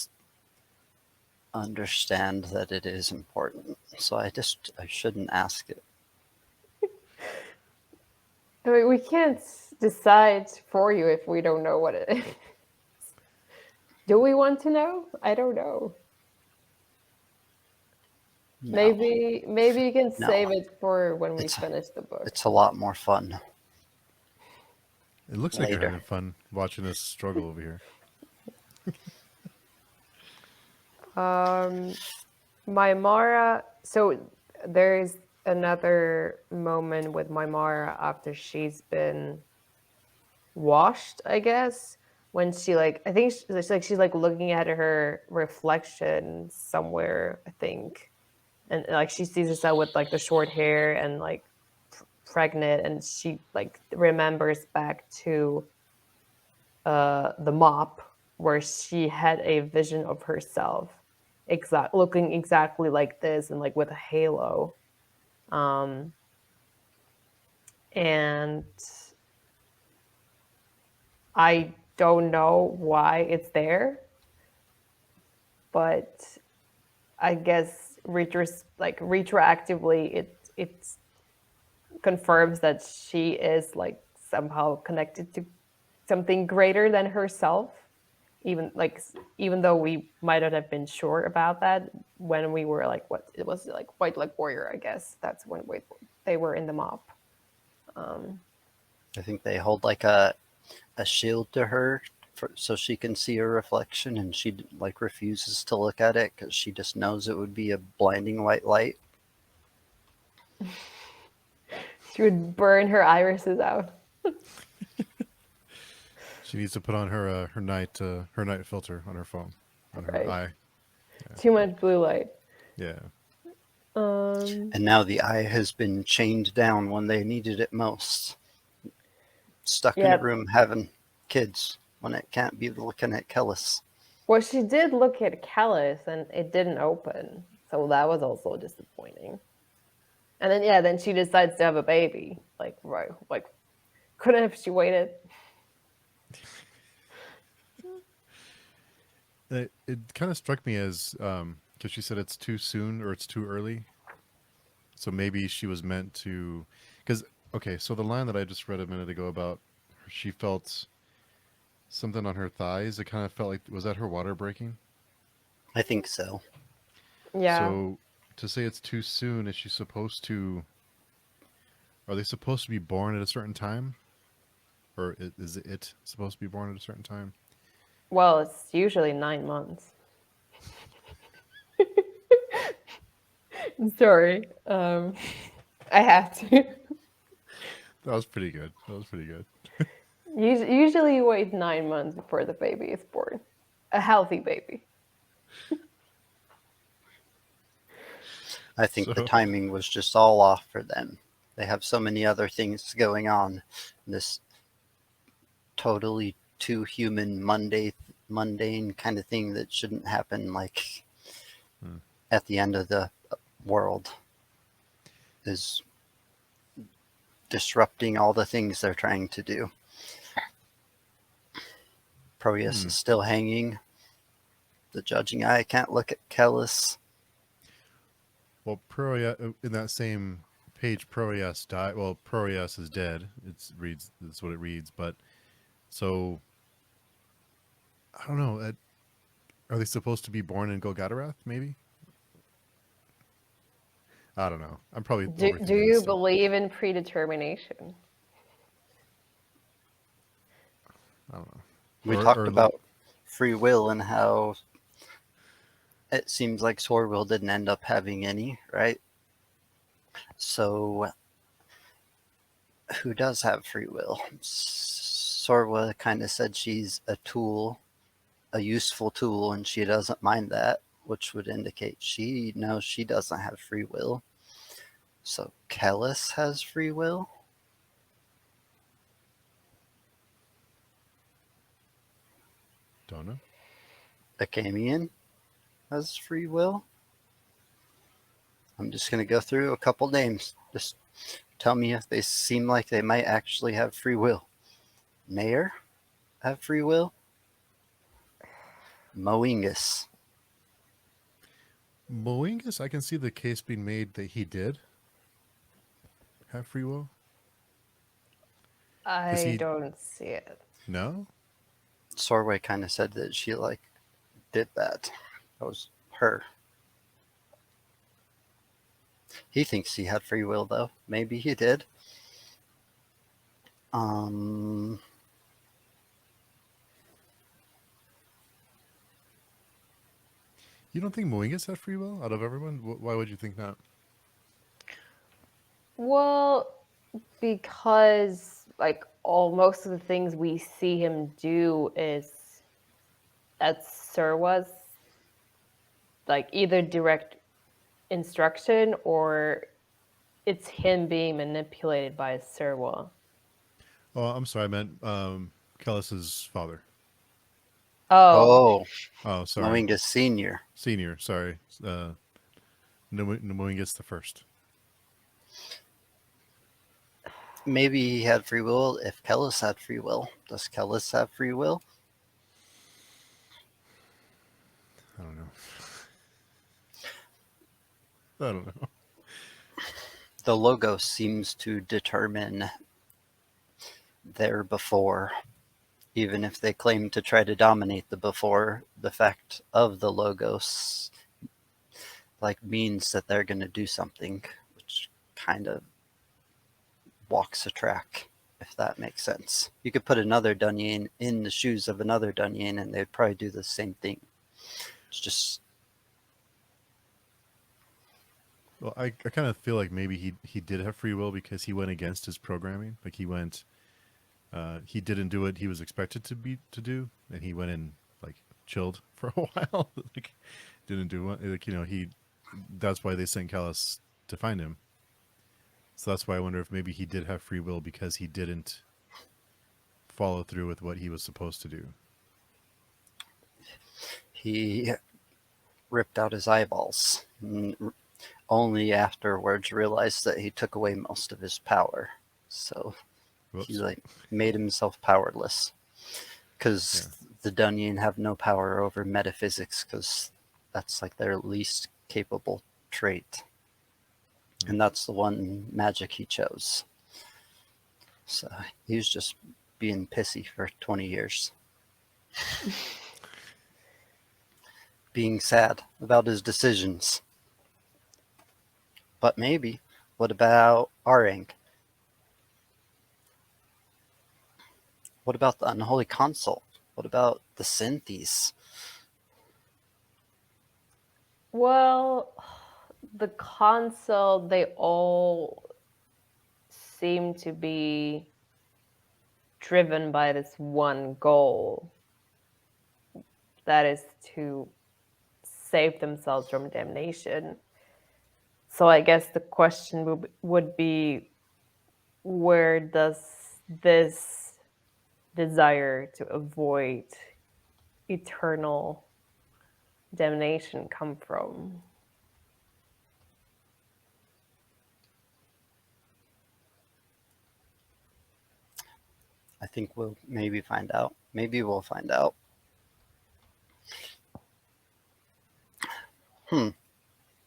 understand that it is important. So I shouldn't ask it. I mean, we can't decide for you if we don't know what it is. Do we want to know? I don't know. No, Maybe you can No. save it for when we It's- finish the book. it's a lot more fun It looks like you're later. having fun watching us struggle over here. Maimara. So there's another moment with Maimara after she's been washed, I guess, when she like I think she's like looking at her reflection somewhere, I think, and like she sees herself with like the short hair and like pregnant, and she like remembers back to the mop where she had a vision of herself looking exactly like this and like with a halo, and I don't know why it's there, but I guess retroactively it confirms that she is like somehow connected to something greater than herself, even though we might not have been sure about that when we were like what it was like White Leg Warrior, I guess that's when they were in the mop. I think they hold like a shield to her so she can see her reflection, and she like refuses to look at it because she just knows it would be a blinding white light. She would burn her irises out. She needs to put on her night filter on her phone, on her Right, eye. too much blue light. Yeah. And now the eye has been chained down when they needed it most. Stuck in a Yeah, room having kids when it can't be looking at Kellis. well, she did look at Callus and it didn't open, so that was also disappointing. And then then she decides to have a baby. Like right, like couldn't have she waited? It kind of struck me as because she said it's too soon or it's too early. So maybe she was meant to, because okay, so the line that I just read a minute ago about she felt something on her thighs. It kind of felt like, was that her water breaking? I think so. Yeah. So to say it's too soon, is she supposed to? Are they supposed to be born at a certain time, or is it supposed to be born at a certain time? Well, it's usually 9 months. Sorry, I have to. That was pretty good. That was pretty good. Usually, you wait 9 months before the baby is born. A healthy baby. I think the So timing was just all off for them. They have so many other things going on. This totally too human, mundane kind of thing that shouldn't happen, like at the end of the world, is disrupting all the things they're trying to do. Proteus is still hanging. The judging eye can't look at Kellis. Well, in that same page, Proias died. Well, Proias is dead. That's what it reads. But so I don't know. Are they supposed to be born in Golgatarath? Maybe. I don't know. I'm probably Do overthinking this you stuff. believe in predetermination? I don't know. We Or talked or like about free will and how it seems like Sorwell didn't end up having any, right? So who does have free will? Sorwa kind of said she's a tool, a useful tool, and she doesn't mind that, which would indicate she knows she doesn't have free will. So Kellis has free will. don't know. Acamian has free will. I'm just going to go through a couple names. Just tell me if they seem like they might actually have free will. Mayor have free will. Moingus. Moingus, I can see the case being made that he did have free will. Because I don't see it. no. Sorway kind of said that she did that. That was her. He thinks he had free will though. Maybe he did. You don't think Moingus had free will out of everyone? Why would you think that? Well, because like most of the things we see him do is at Serwa's like either direct instruction or it's him being manipulated by Serwa. Oh, I'm sorry. I meant Kellis's father. Oh, Oh, sorry. Moingus Sr. Senior. Sorry. Moingus the first. Maybe he had free will if Kellis had free will. Does Kellis have free will? I don't know. I don't know. The logo seems to determine their before. Even if they claim to try to dominate the before, the fact of the logos means that they're going to do something, which kind of walks a track, if that makes sense. You could put another Dunyan in the shoes of another Dunyan and they'd probably do the same thing. It's just... Well, I kind of feel like maybe he did have free will because he went against his programming. Like he didn't do what he was expected to do, and he went and like chilled for a while. Like didn't do what he. That's why they sent Callus to find him. So that's why I wonder if maybe he did have free will because he didn't follow through with what he was supposed to do. He ripped out his eyeballs and only afterwards realized that he took away most of his power. So Whoops. he made himself powerless because the Dunyan have no power over metaphysics because that's their least capable trait. And that's the one magic he chose. So he was just being pissy for 20 years. Being sad about his decisions. But maybe, what about Arang? What about the Unholy Consult? What about the Synthes? well, the console, they all seem to be driven by this one goal, that is to save themselves from damnation. So I guess the question would be, where does this desire to avoid eternal damnation come from? I think we'll maybe find out. Maybe we'll find out.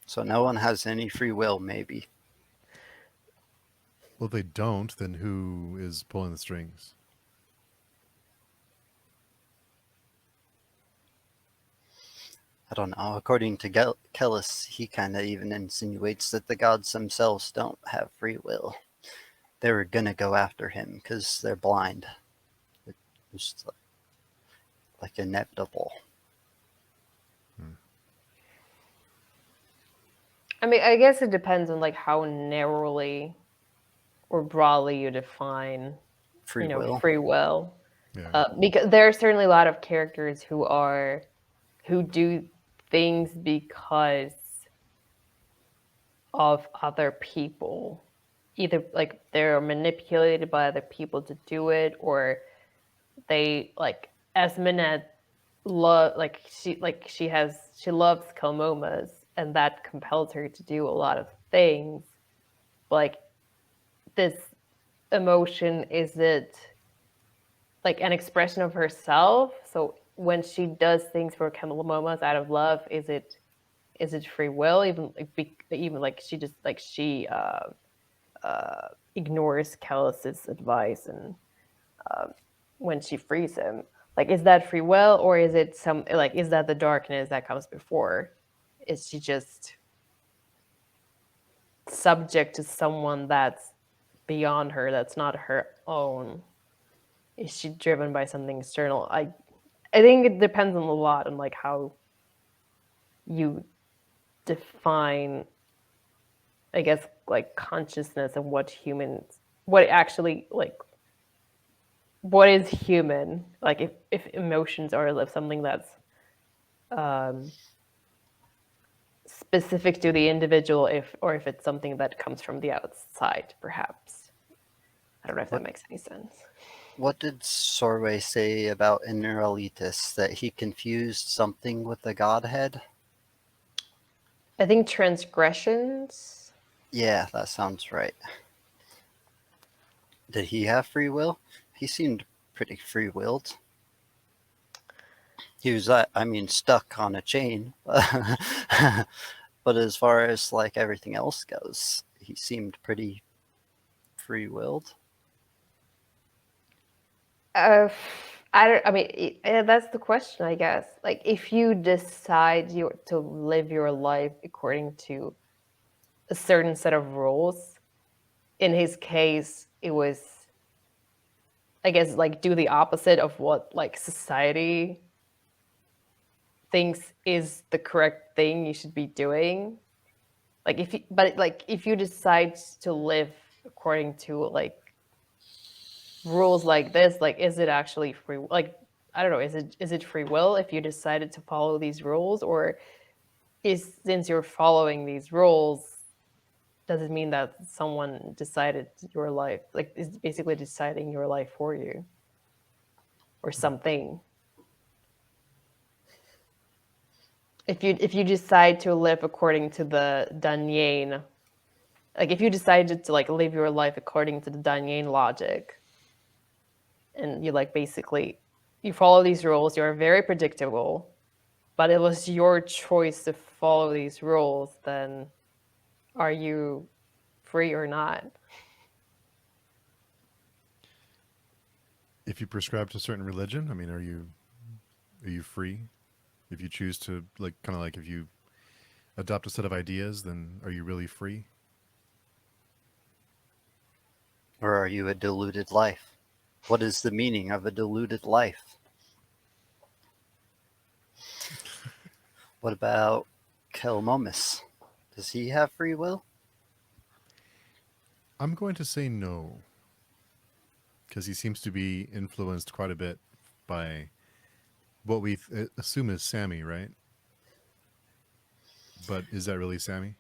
So no one has any free will, maybe. Well, if they don't, then who is pulling the strings? I don't know. According to Kellis, he kind of even insinuates that the gods themselves don't have free will. They were gonna go after him because they're blind. It's like inevitable. I mean, I guess it depends on like how narrowly or broadly you define, Free will. free will. Yeah. Because there are certainly a lot of characters who do things because of other people, either like they're manipulated by other people to do it, or they like Esminette love she loves Kalmomas, and that compels her to do a lot of things. Like this emotion, is it like an expression of herself? So when she does things for Kalmomas out of love, is it free will? Even like she just like she ignores Kellis's advice, and when she frees him, like is that free will, or is it some like is that the darkness that comes before? Is she just subject to someone that's beyond her, that's not her own? Is she driven by something external? I think it depends on a lot on like how you define, I guess, like consciousness and what actually like what is human, like if emotions are like something that's specific to the individual, if it's something that comes from the outside, perhaps. I don't know if that makes any sense. What did Sorway say about Ineralitis? That he confused something with the godhead? I think transgressions. Yeah, that sounds right. Did he have free will? He seemed pretty free-willed. He was, I mean, stuck on a chain. But as far as like everything else goes, he seemed pretty free-willed. Uh, I mean, that's the question, I guess. Like, if you decide to live your life according to a certain set of rules, in his case, it was, I guess, like do the opposite of what like society thinks is the correct thing you should be doing. Like if you decide to live according to like rules like this, like is it actually free? Like I don't know, is it free will if you decided to follow these rules, or since you're following these rules, does it mean that someone decided your life, like is basically deciding your life for you, or something? If you decide to live according to the Danyen, like if you decided to like live your life according to the Danyen logic, and you like basically you follow these rules, you're very predictable, but it was your choice to follow these rules, then are you free or not? If you prescribe to a certain religion, I mean, are you free? If you choose to like kind of like if you adopt a set of ideas, then are you really free? Or are you a deluded life? What is the meaning of a deluded life? What about Kelmomus? Does he have free will? I'm going to say no, because he seems to be influenced quite a bit by what we assume is Sammy, right? But is that really Sammy?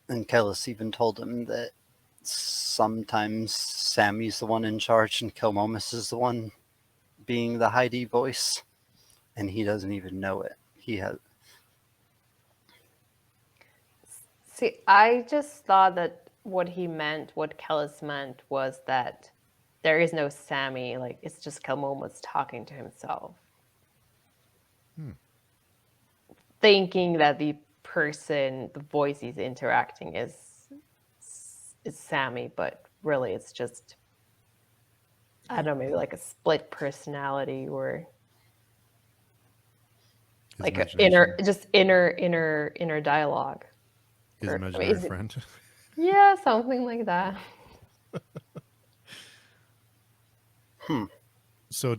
And Kellis even told him that sometimes Sammy's the one in charge and Kelmomus is the one being the Heidi voice, and he doesn't even know it. He has. See, I just thought that what Kellis meant was that there is no Sammy, like it's just Kalmoma's talking to himself. Thinking that person, the voice he's interacting is Sammy, but really it's just, I don't know, maybe like a split personality or His like imagination, inner dialogue. his Or I mean, imaginary friend. yeah, something like that. Hmm. So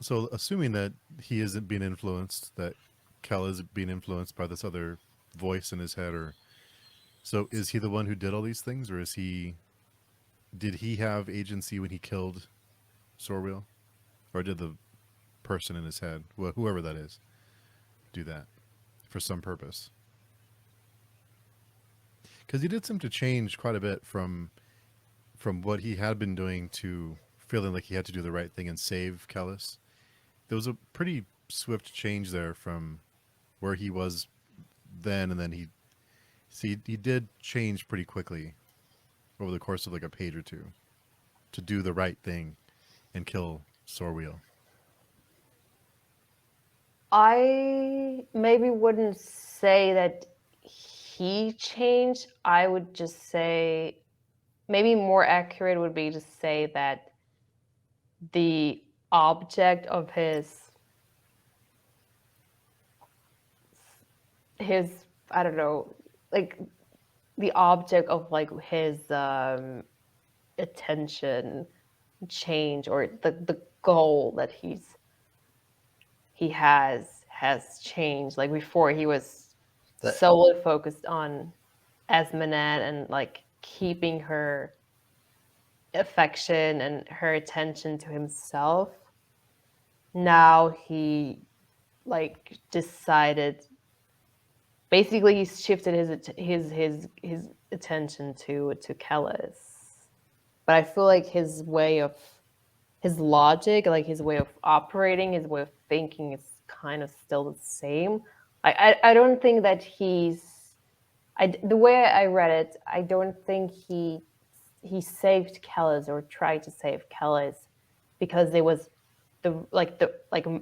so assuming that he isn't being influenced, that Kel is being influenced by this other voice in his head, or so is he the one who did all these things, or did he have agency when he killed Sorwheel, or did the person in his head, whoever that is, do that for some purpose? Because he did seem to change quite a bit from what he had been doing to feeling like he had to do the right thing and save Kellis. There was a pretty swift change there from where he was then, and then he did change pretty quickly over the course of like a page or two to do the right thing and kill Sorwheel. I maybe wouldn't say that he changed. I would just say maybe more accurate would be to say that the object of his I don't know, like the object of like his attention change, or the goal that he has changed. Like before he was That solely focused on Esmenet and like keeping her affection and her attention to himself. Now he like decided, basically he shifted his attention to Kellis. But I feel like his logic, like his way of operating, his way of thinking is kind of still the same. I don't think that the way I read it, I don't think he saved Kellis or tried to save Kellis because it was the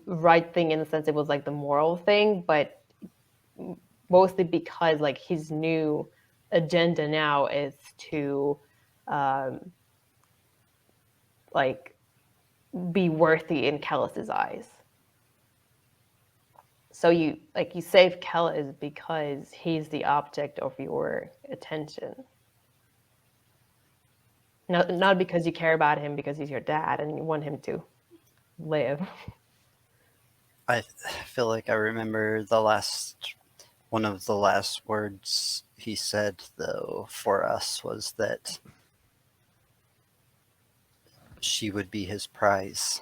right thing, in the sense it was like the moral thing, but mostly because like his new agenda now is to um, like be worthy in Kellis's eyes. So you save Kellis because he's the object of your attention. Not because you care about him because he's your dad and you want him to live. I feel like I remember one of the last words he said though for us was that she would be his prize.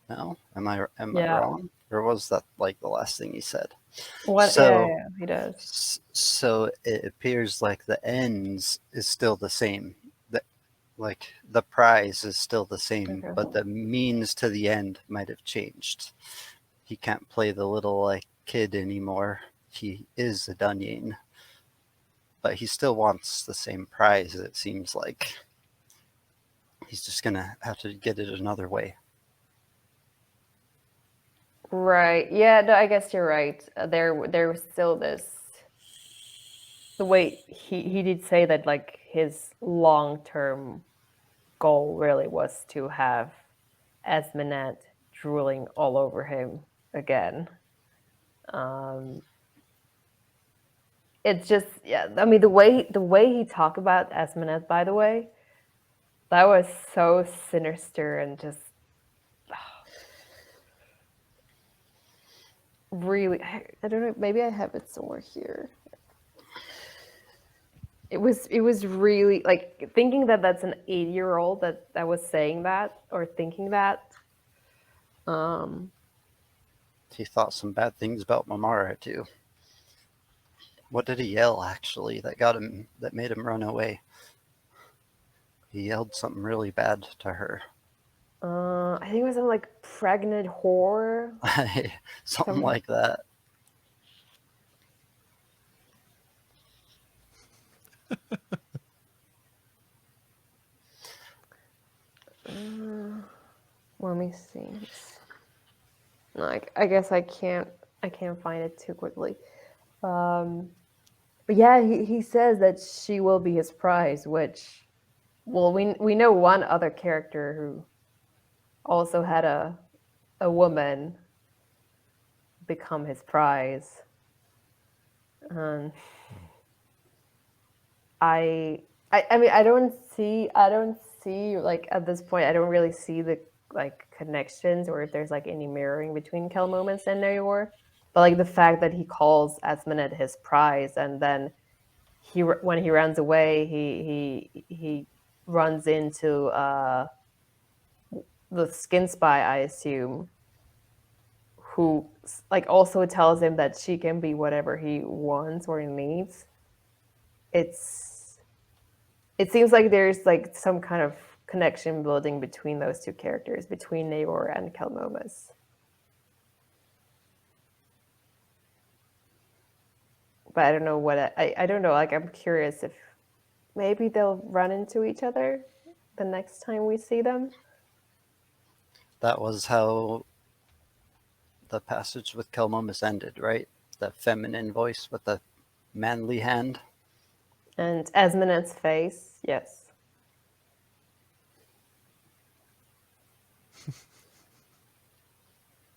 No, am I Yeah. wrong? Or was that like the last thing he said? What? Yeah, So he does. so it appears like the ends is still the same. The, like the prize is still the same, Okay. but the means to the end might have changed. He can't play the little like kid anymore. He is a Dunyan, but he still wants the same prize. It seems like he's just gonna have to get it another way. Right. Yeah, no, I guess you're right. There was still this, the way he did say that like his long-term goal really was to have Esmenet drooling all over him again. Um, it's just, yeah. I mean, the way he talked about Esmenet, by the way, that was so sinister and just really. I don't know. Maybe I have it somewhere here. It was really like thinking that that's an 8-year-old that was saying that or thinking that. Um, He thought some bad things about Mamara too. What did he yell actually that made him run away? He yelled something really bad to her. I think it was something like pregnant whore. Something Some like that. let me see. No, I guess I can't find it too quickly. But yeah, he says that she will be his prize, which, well, we know one other character who also had a woman become his prize. Um, I, I mean, I don't see like at this point, I don't really see the like connections or if there's like any mirroring between Kelmomus and Nayor. But like the fact that he calls Asmonet his prize, and then when he runs away, he runs into the skin spy, I assume, who like also tells him that she can be whatever he wants or needs. It's it seems like there's like some kind of connection building between those two characters, between Naor and Kelmomus. But I don't know I don't know. Like I'm curious if maybe they'll run into each other the next time we see them. That was how the passage with Kelmomus ended, right? The feminine voice with the manly hand. And Esmonet's face, yes.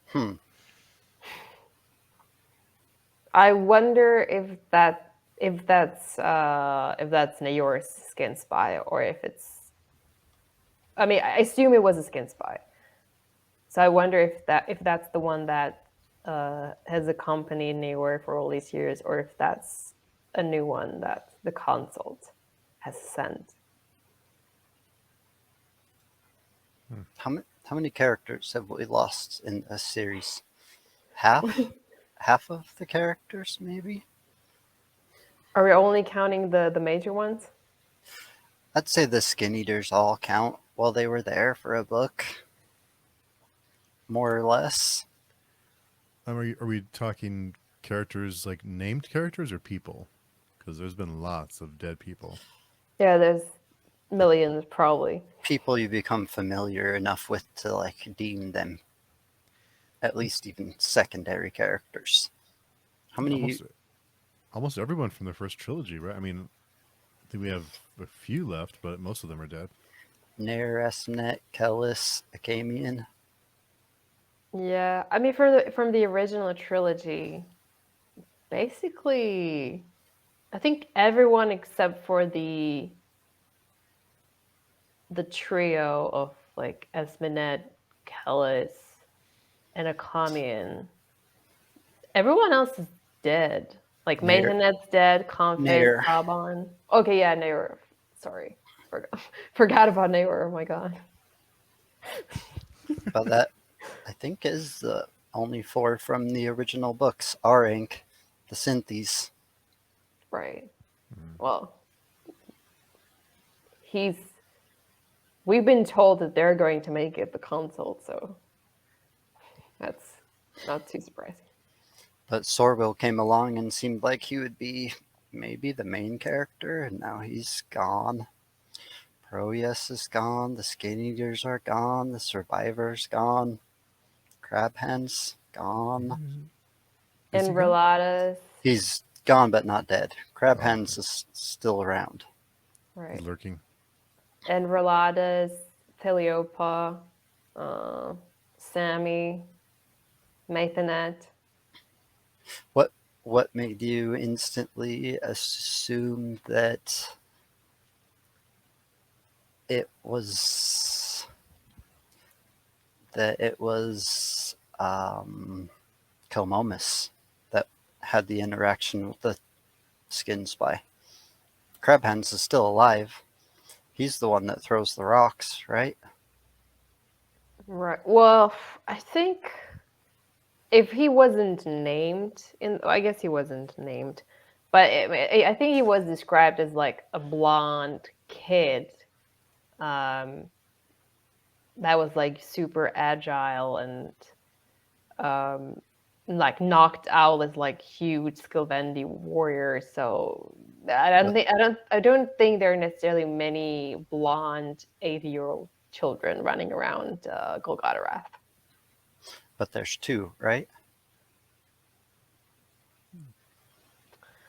Hmm. I wonder if that's Nayor's skin spy, or if it's. I mean, I assume it was a skin spy. So I wonder if that's the one that has accompanied Nayor for all these years, or if that's a new one that the consult has sent. How many characters have we lost in a series? Half? Half of the characters, maybe? Are we only counting the major ones? I'd say the Skin Eaters all count while they were there for a book, more or less. Are we talking characters like named characters or people? Because there's been lots of dead people. Yeah, there's millions probably. People you become familiar enough with to like deem them at least even secondary characters. How many? Almost everyone from the first trilogy, right? I mean, I think we have a few left, but most of them are dead. Nair, Esnet, Kellis, Acamian. Yeah, I mean, from the original trilogy, basically, I think everyone except for the trio of like Esminet, Kellis, and Akamian. Everyone else is dead. Like Nair, Mayhenet's dead, Comfit, Nair. Saban. Okay, yeah, Naor. Sorry, forgot about Naor. Oh my god. But that I think is the only four from the original books. Our ink, the Synthes. Right. Well, he's. We've been told that they're going to make it the consult, so that's not too surprising. But Sorville came along and seemed like he would be maybe the main character, and now he's gone. Proyas is gone, the Skin Eaters are gone, the Survivor's gone, Crab Hen's gone. Is And he gone? Relatas, He's gone but not dead. Crab Oh, Hen's okay. is still around. He's right? lurking. And Relatas, Teleopa, Sammy, Mathanet. What made you instantly assume that it was Kilmomus that had the interaction with the skin spy? Crabhands is still alive. He's the one that throws the rocks, right? Right. Well, I think if he wasn't named I guess he wasn't named, but I think he was described as like a blonde kid, um, that was like super agile and um, like knocked out as like huge Skilvendi warriors. So But I don't think there are necessarily many blonde 80-year-old children running around Golgotha. there's two, right?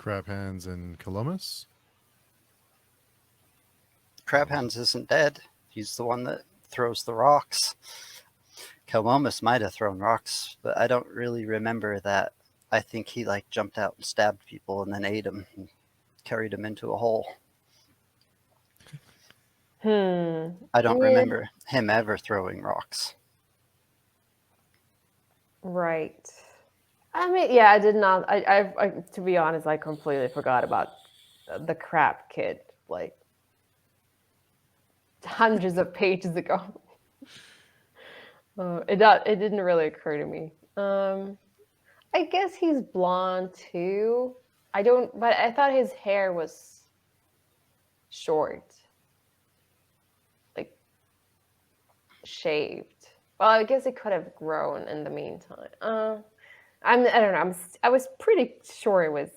Crab Hands and Columbus. Crab Hands isn't dead. He's the one that throws the rocks. Columbus might have thrown rocks, but I don't really remember that. I think he like jumped out and stabbed people and then ate them and carried them into a hole. I don't Yeah. remember him ever throwing rocks. Right. I mean, yeah, I did not. I to be honest, I completely forgot about the crap kid. Like hundreds of pages ago. It didn't really occur to me. I guess he's blonde too. I don't, but I thought his hair was short, like shaved. Well, I guess it could have grown in the meantime. I don't know. I was pretty sure it was.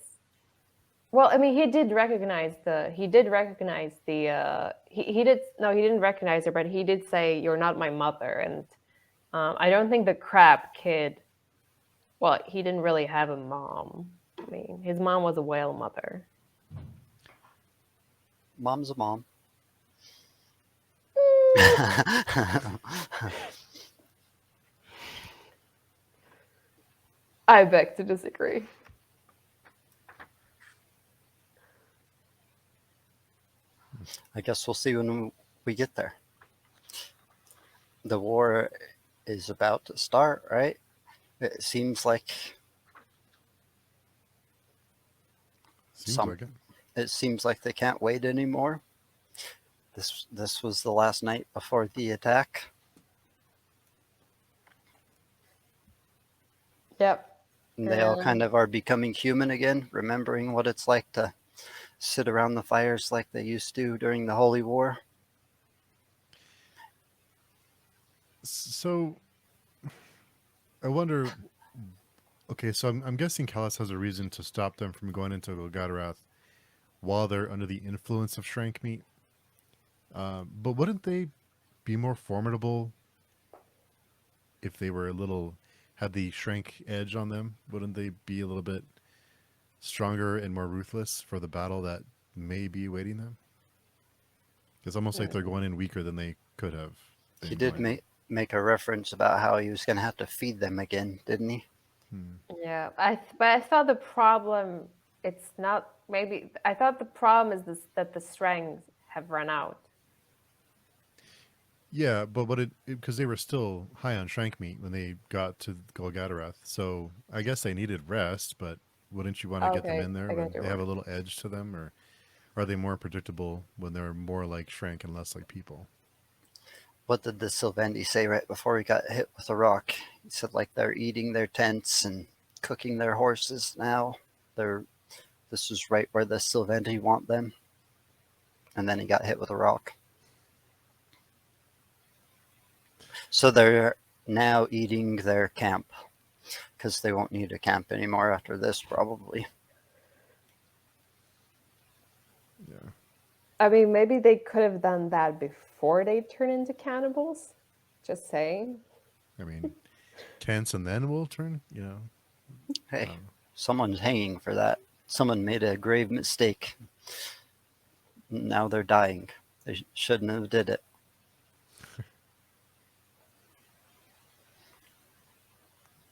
Well, I mean, he did recognize the. He did recognize the. He did. No, he didn't recognize her, but he did say, "You're not my mother." And I don't think the crab kid. Well, he didn't really have a mom. I mean, his mom was a whale mother. Mom's a mom. I beg to disagree. I guess we'll see when we get there. The war is about to start, right? It seems like Seems like it. it seems like they can't wait anymore. This was the last night before the attack. Yep. And they all kind of are becoming human again, remembering what it's like to sit around the fires like they used to during the Holy War. So I wonder. Okay, so I'm guessing Callus has a reason to stop them from going into Golgotarath while they're under the influence of Shrank meat. But wouldn't they be more formidable if they were a little had the Shrank edge on them? Wouldn't they be a little bit stronger and more ruthless for the battle that may be awaiting them? It's almost like they're going in weaker than they could have. He did make a reference about how he was going to have to feed them again, didn't he? Yeah, but I thought the problem it's not maybe I thought the problem is this that the strengths have run out. Yeah, but what it because they were still high on Shrank meat when they got to Golgotarath, so I guess they needed rest. But wouldn't you want to get them Okay, in there I when got your they have a point. little edge to them, or are they more predictable when they're more like Shrank and less like people? What did the Sylvendi say right before he got hit with a rock? He said like they're eating their tents and cooking their horses now. This is right where the Sylvendi want them. And then he got hit with a rock. So they're now eating their camp because they won't need a camp anymore after this, probably. Yeah, I mean, maybe they could have done that before they turn into cannibals. Just saying. I mean, tense and then we'll turn. Hey, someone's hanging for that. Someone made a grave mistake. Now they're dying. They shouldn't have did it.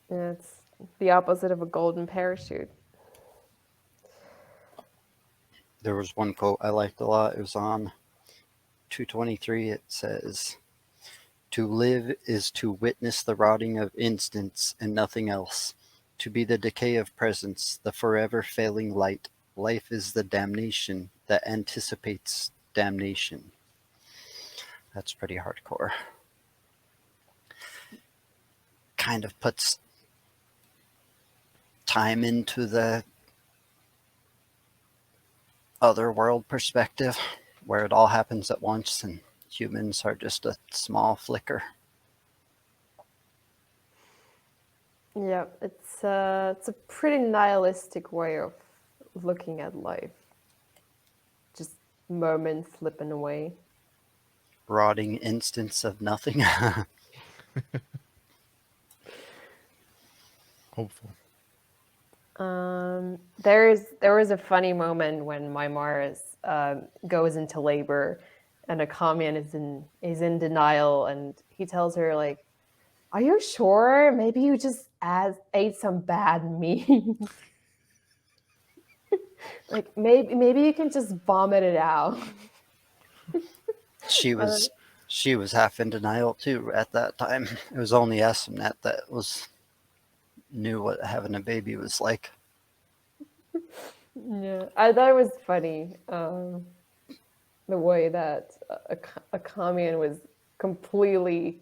Yeah, it's the opposite of a golden parachute. There was one quote I liked a lot. It was on 223. It says, "To live is to witness the rotting of instants and nothing else. To be the decay of presence, the forever failing light. Life is the damnation that anticipates damnation." That's pretty hardcore. Kind of puts time into the other world perspective where it all happens at once and humans are just a small flicker. Yeah, it's a pretty nihilistic way of looking at life. Just moments slipping away. Rotting instance of nothing. hopeful. There was a funny moment when Maimaris goes into labor, and Akamian is in denial, and he tells her like, "Are you sure? Maybe you just ate some bad meat. Like maybe you can just vomit it out." She was half in denial too at that time. It was only Asimnet that knew what having a baby was like. Yeah, I thought it was funny the way that Akamian was completely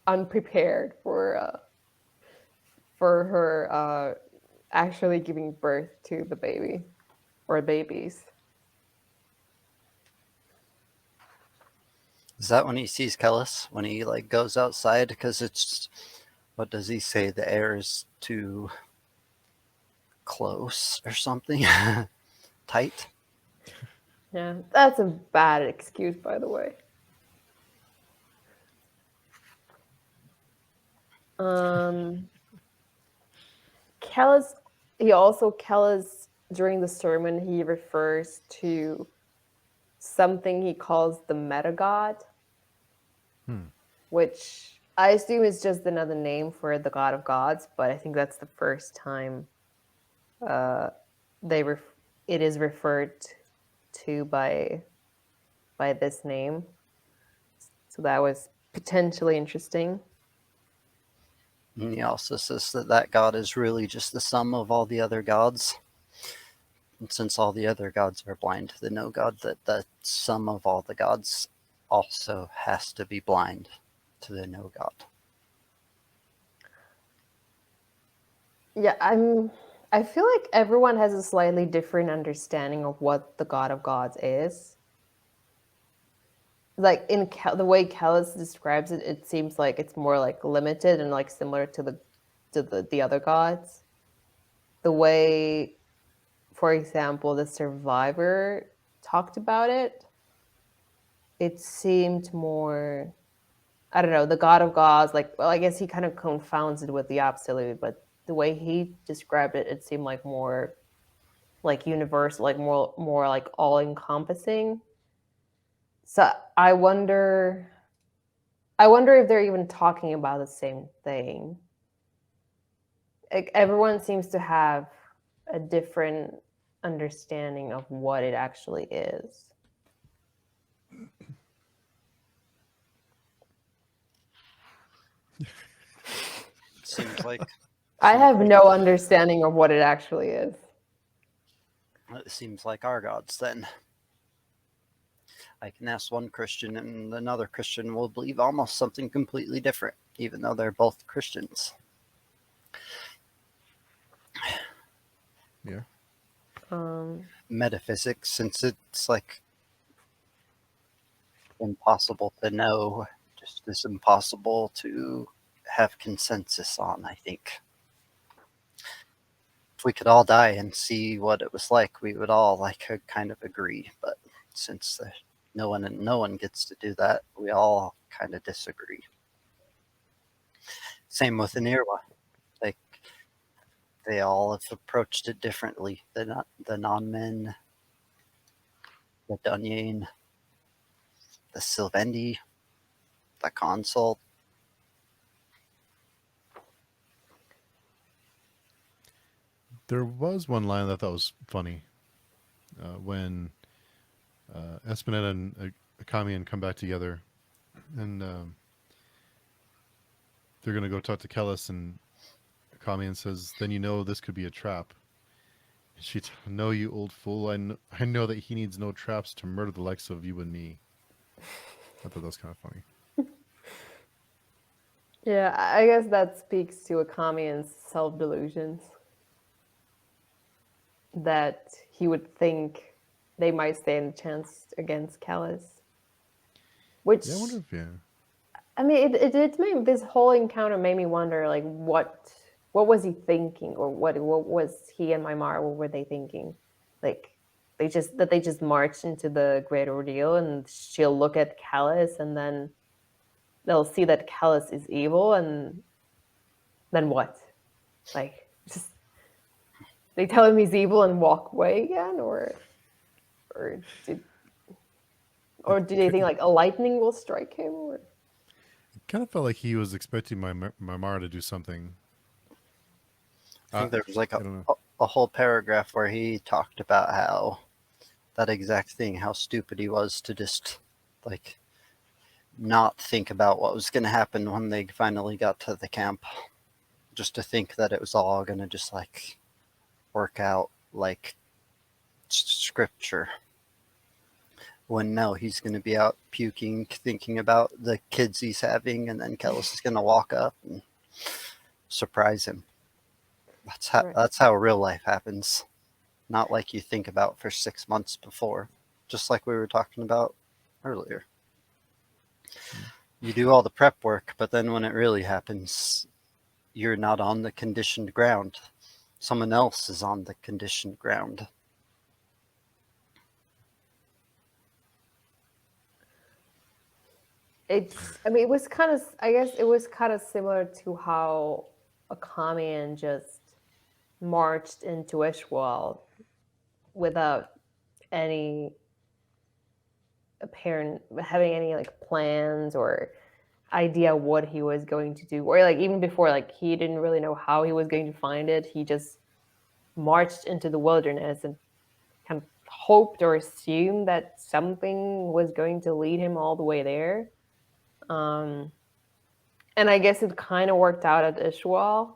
unprepared for her actually giving birth to the baby or babies. Is that when he sees Kellis? When he like goes outside? Because it's, what does he say? The air is too close or something? Tight? Yeah, that's a bad excuse, by the way. Kellis, Kellis during the sermon, he refers to something he calls the meta god, which I assume is just another name for the god of gods, but I think that's the first time it is referred to by this name. So that was potentially interesting. And he also says that god is really just the sum of all the other gods. And since all the other gods are blind to the no god, that the sum of all the gods also has to be blind to the no god. Yeah, I feel like everyone has a slightly different understanding of what the god of gods is. Like in the way Kellis describes it, it seems like it's more like limited and like similar to the other gods. The way, for example, the survivor talked about it, it seemed more, I don't know, the god of gods, like, well, I guess he kind of confounds it with the absolute, but the way he described it, it seemed like more like universal, like more like all encompassing. So I wonder if they're even talking about the same thing. Like, everyone seems to have a different understanding of what it actually is. Seems like I have no understanding of what it actually is. it seems like our gods then. I can ask one Christian and another Christian will believe almost something completely different, even though they're both Christians. Yeah. Metaphysics, since it's like impossible to know, just as impossible to have consensus on, I think. If we could all die and see what it was like, we would all like kind of agree. But since no one gets to do that, we all kind of disagree. Same with Anirwa. Like they all have approached it differently. The non-men, the Dunyan, the Sylvendi, the Consult. There was one line that I thought was funny when Espineta and Akamian come back together, and they're going to go talk to Kellis, and Akamian says, "Then you know this could be a trap." And she, "No, you old fool. I know that he needs no traps to murder the likes of you and me." I thought that was kind of funny. Yeah, I guess that speaks to Akamian's self-delusions. That he would think they might stand a chance against Kellis. Which, Yeah, I wonder if, yeah. I mean, it made, this whole encounter made me wonder, like, what was he thinking, or what was he and Maimara, what were they thinking? Like, they just marched into the great ordeal, and she'll look at Kellis, and then they'll see that Kellis is evil, and then what? Like, just they tell him he's evil and walk away again, or did do they think like a lightning will strike him? Or It kind of felt like he was expecting my Mara to do something. I think there was like I don't know. a whole paragraph where he talked about how that exact thing, how stupid he was to just like not think about what was going to happen when they finally got to the camp. Just to think that it was all going to just like work out like scripture. When no, he's going to be out puking, thinking about the kids he's having, and then Kellis is going to walk up and surprise him. That's how real life happens. Not like you think about for 6 months before, just like we were talking about earlier. You do all the prep work, but then when it really happens, you're not on the conditioned ground. Someone else is on the conditioned ground. it was kind of, I guess it was kind of similar to how Akamian just marched into Ishwal without any apparent having any like plans or idea what he was going to do, or like even before, like he didn't really know how he was going to find it. He just marched into the wilderness and kind of hoped or assumed that something was going to lead him all the way there. And I guess it kind of worked out at Ishwal.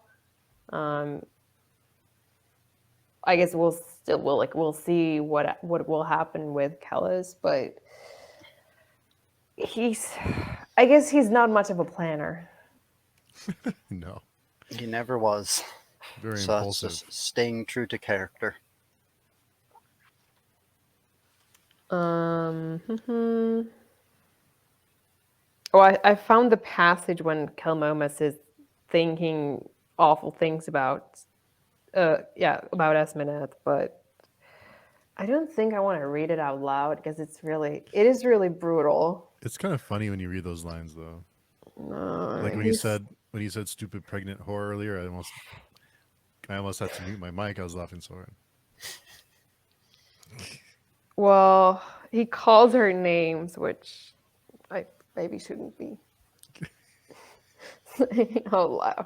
I guess we'll see what will happen with Kellis, but I guess he's not much of a planner. No. He never was. Very So impulsive. it's just staying true to character. Oh, I found the passage when Kelmomus is thinking awful things about Esmenet, but I don't think I want to read it out loud because it is really brutal. It's kind of funny when you read those lines, though. No, Like when you said "stupid pregnant whore" earlier, I almost had to mute my mic. I was laughing so hard. Well, he calls her names, which I maybe shouldn't be saying out loud.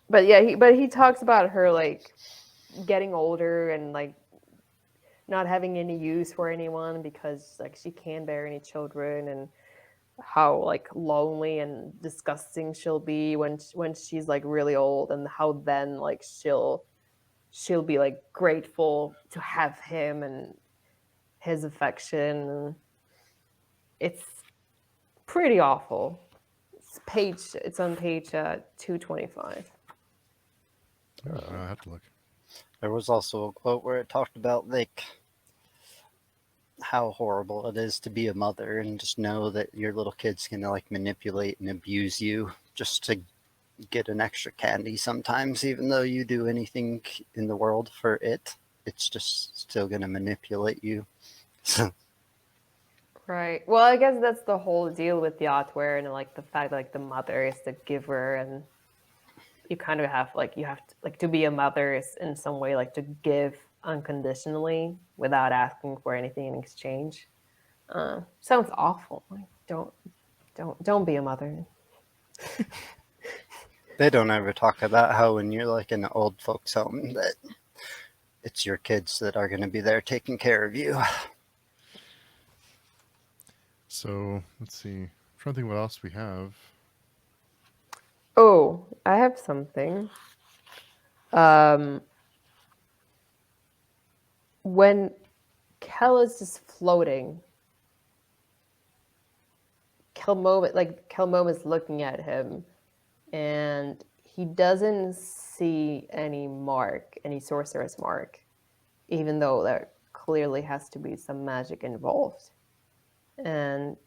But yeah, he talks about her like getting older and like not having any use for anyone because like she can't bear any children, and how like lonely and disgusting she'll be when she's like really old, and how then like she'll be like grateful to have him and his affection. It's pretty awful. It's on page 225. I have to look. There was also a quote where it talked about like how horrible it is to be a mother and just know that your little kid's gonna like manipulate and abuse you just to get an extra candy sometimes, even though you do anything in the world for it, it's just still gonna manipulate you. So Right. Well, I guess that's the whole deal with the Otware, and like the fact that like the mother is the giver, and you kind of have to be a mother is in some way like to give unconditionally without asking for anything in exchange. Sounds awful. Like, don't be a mother. they don't ever talk about how when you're like in an old folks home that it's your kids that are going to be there taking care of you. So let's see. I'm trying to think what else we have. Oh, I have something. When Kellis is floating, Kelmom is looking at him, and he doesn't see any sorceress mark, even though there clearly has to be some magic involved. And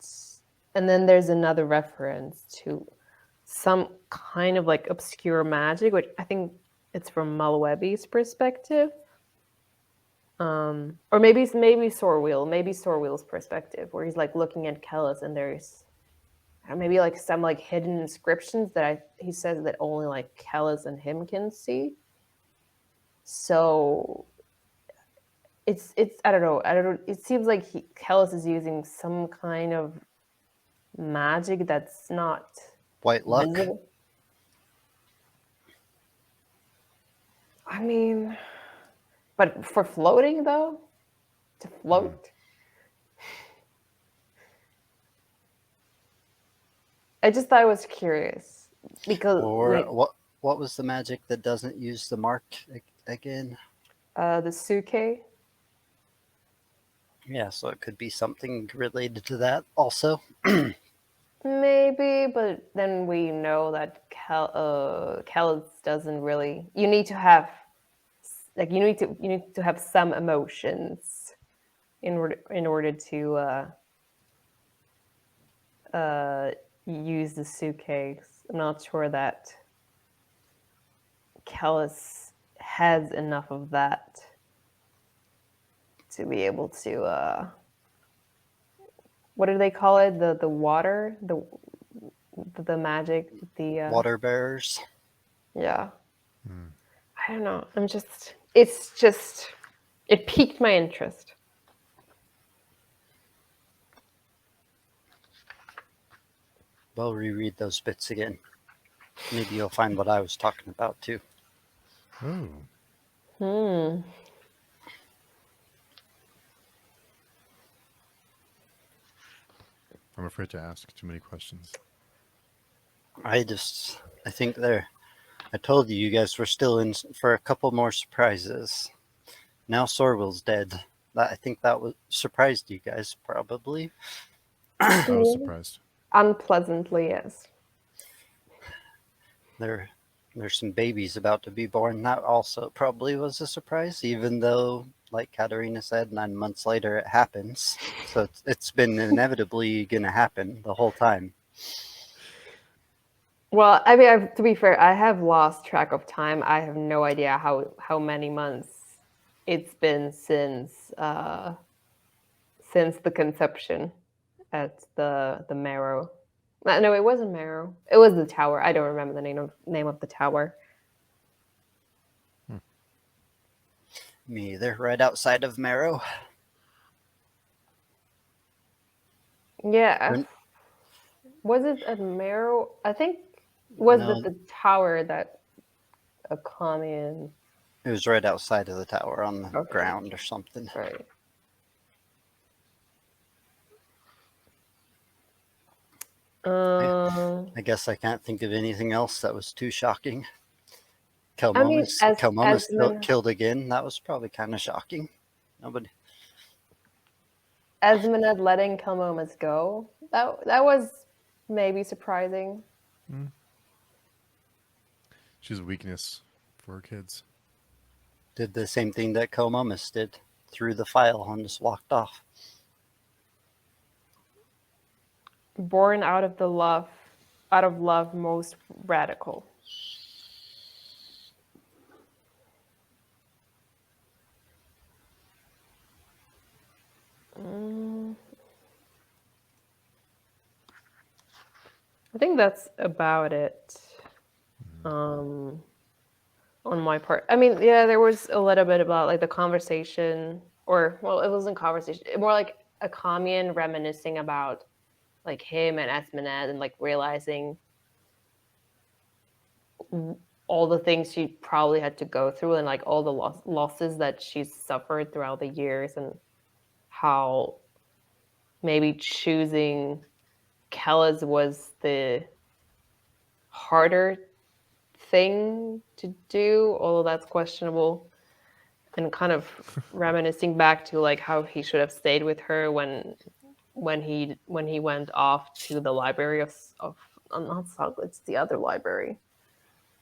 then there's another reference to some kind of like obscure magic, which I think it's from Malwebi's perspective. Or maybe Sorwheel, Sorwheel's perspective, where he's like looking at Kellis and there's maybe like some like hidden inscriptions that he says that only like Kellis and him can see. So it's I don't know. It seems like Kellis is using some kind of magic that's not White luck. visible. I mean, but for floating though, to float. I just thought it was curious because Or what was the magic that doesn't use the mark again? the suke. Yeah, so it could be something related to that also. Maybe, but then we know that Kellis doesn't really. You need to have like you need to have some emotions in order to use the suitcase. I'm not sure that Kellis has enough of that to be able to what do they call it? The water, the magic, the Water bearers. yeah. I don't know. It piqued my interest. Well, reread those bits again. Maybe you'll find what I was talking about too. Oh, Hmm. I'm afraid to ask too many questions. I think there. I told you you guys were still in for a couple more surprises. Now Sorwell's dead. I think that was surprised you guys probably. I was surprised. Unpleasantly, yes. There's some babies about to be born. That also probably was a surprise, even though, like Katerina said, 9 months later it happens. So it's been inevitably going to happen the whole time. Well, I mean, to be fair, I have lost track of time. I have no idea how many months it's been since the conception at the Marrow. No, it wasn't Marrow. It was the tower. I don't remember the name of the tower. Me either. Right outside of Marrow. Yeah, When- was it at Marrow? I think was no, that the tower that a common. it was right outside of the tower on the Okay, ground or something. right. I guess I can't think of anything else that was too shocking. I mean, Kelmoma's killed again. That was probably kind of shocking. Nobody. Esmenad letting Kelmomas go. That was maybe surprising. She's a weakness for her kids. Did the same thing that Kelmomas did. Threw the file and just walked off. Born out of love, most radical. I think that's about it. On my part. I mean, yeah, there was a little bit about like the conversation, or well, it wasn't conversation, more like a commune reminiscing about like him and Esmenad and like realizing all the things she probably had to go through and like all the losses that she's suffered throughout the years and how maybe choosing Kellis was the harder thing to do, although that's questionable, and kind of reminiscing back to like how he should have stayed with her when he went off to the library of not Sogl, it's the other library.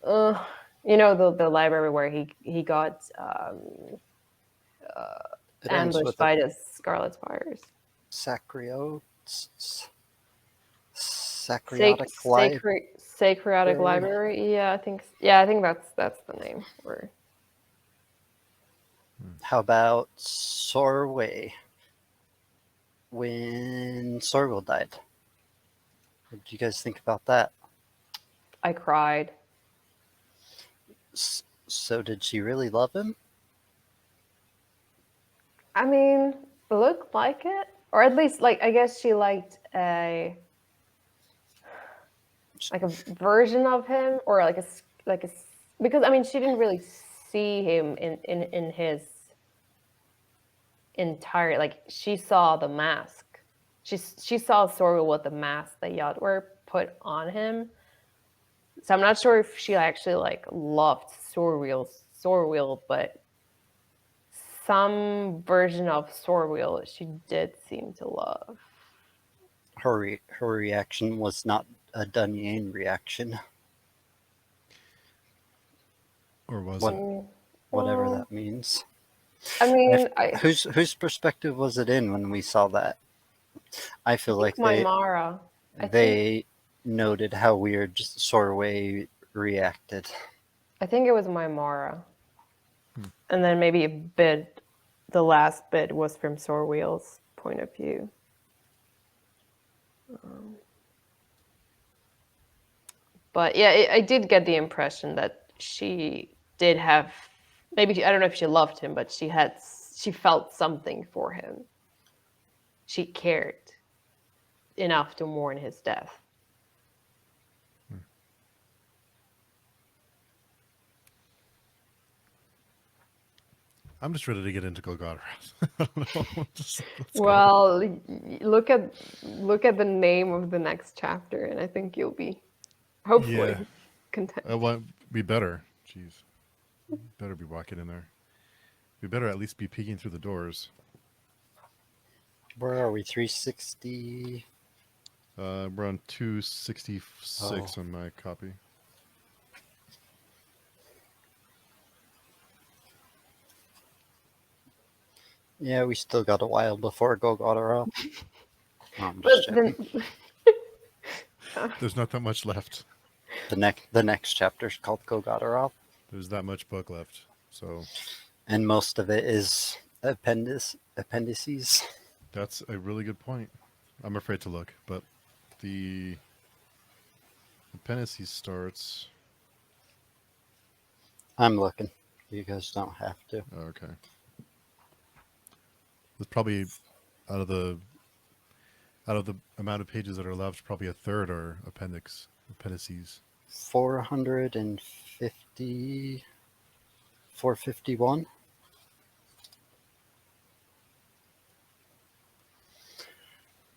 You know, the library where he got It ends ambushed with a by the Scarlet Spires. Sacriotic Sacreotic Library. Yeah, I think that's the name. Or How about Sorway? When Sorwell died. What did you guys think about that? I cried. So did she really love him? I mean, looked like it, or at least like I guess she liked a version of him, or because I mean she didn't really see him in his entire, like she saw the mask. She saw Sorrel with the mask that Yadwar put on him. So I'm not sure if she actually like loved Sorwheel, but some version of Sorwheel she did seem to love. Her reaction was not a Dunyan reaction, Or was what it? whatever Well, that means. I mean, Whose perspective was it in when we saw that? I I feel think like my Mara. they noted how weird Sorway reacted. I think it was my Mara. Hmm. And then maybe the last bit was from Sorwheel's point of view. But yeah, I did get the impression that she did have, maybe I don't know if she loved him, but she felt something for him. She cared enough to mourn his death. I'm just ready to get into Golgotha. I don't know. Let's go. Well, look at the name of the next chapter, and I think you'll be hopefully Yeah. content. I want be better. Jeez. Better be walking in there. We better at least be peeking through the doors. Where are we? 360. We're on 266 Oh. on my copy. Yeah, we still got a while before Golgotha. Oh, I'm But just then, joking. There's not that much left. The next chapter is called Golgotha, There's that much book left. So and most of it is appendices. that's a really good point. I'm afraid to look, but the appendices starts. I'm looking. You guys don't have to. Okay. There's probably out of the amount of pages that are left, probably a third are appendices. 450. 451.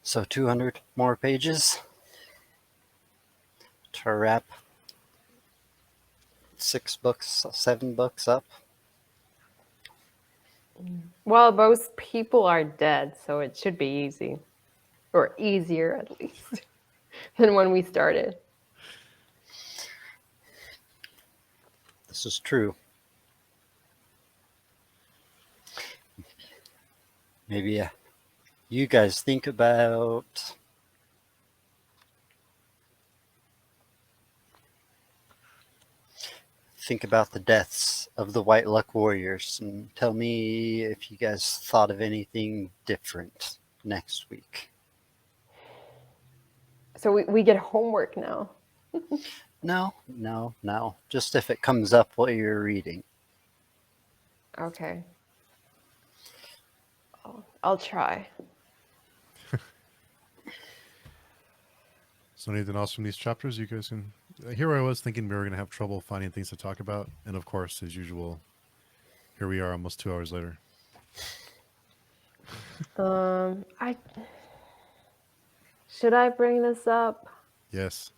So 200 more pages to wrap 7 books up. well, most people are dead, so it should be easy, or easier at least, than when we started. This is true. Maybe you guys think about the deaths of the White Luck Warriors and tell me if you guys thought of anything different next week. So we get homework now. No. Just if it comes up while you're reading. Okay. I'll try. So anything else from these chapters you guys can... Here I was thinking we were going to have trouble finding things to talk about. And of course, as usual, here we are almost 2 hours later. Should I bring this up? Yes.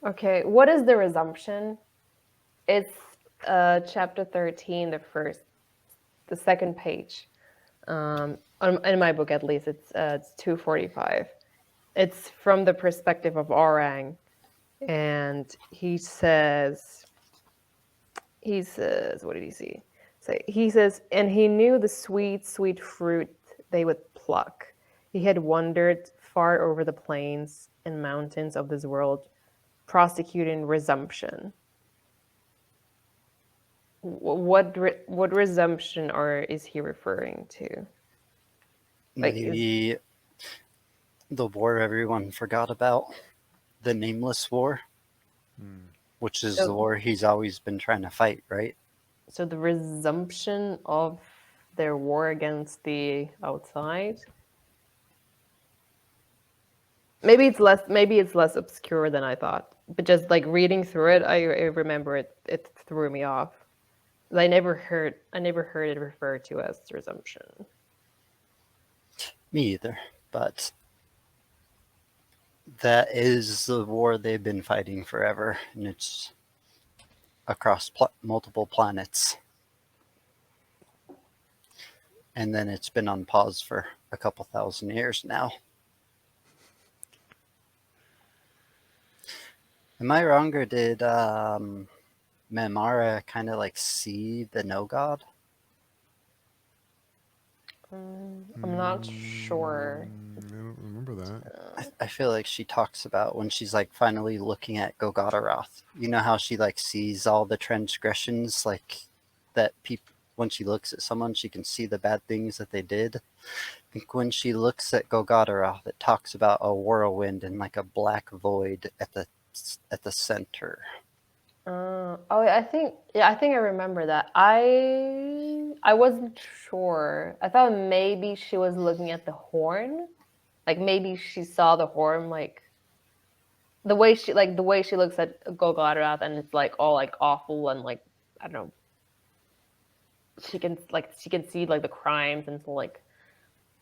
Okay, what is the resumption? It's chapter 13, the second page. In my book, at least, it's 245. It's from the perspective of Orang, and he says, what did he see? So he says, and he knew the sweet, sweet fruit they would pluck. He had wandered far over the plains and mountains of this world, prosecuting resumption. What resumption is he referring to? Maybe the war everyone forgot about. the Nameless War, which is the So, war he's always been trying to fight, right? so the resumption of their war against the outside. Maybe it's less obscure than I thought. But just like reading through it, I remember it threw me off. I never heard it referred to as resumption. Me either. But that is the war they've been fighting forever, and it's across multiple planets. And then it's been on pause for a couple thousand years now. Am I wrong, or did Memara kind of like see the No God? I'm not sure. I don't remember that. I feel like she talks about when she's like finally looking at Golgotharoth. You know how she like sees all the transgressions, like that people. When she looks at someone, she can see the bad things that they did. I think when she looks at Golgotharoth, it talks about a whirlwind and like a black void at the center. I think I remember that. I wasn't sure. I thought maybe she was looking at the horn, like maybe she saw the horn, like the way she looks at Golgotha, and it's like all like awful and like I don't know. She can see like the crimes and so like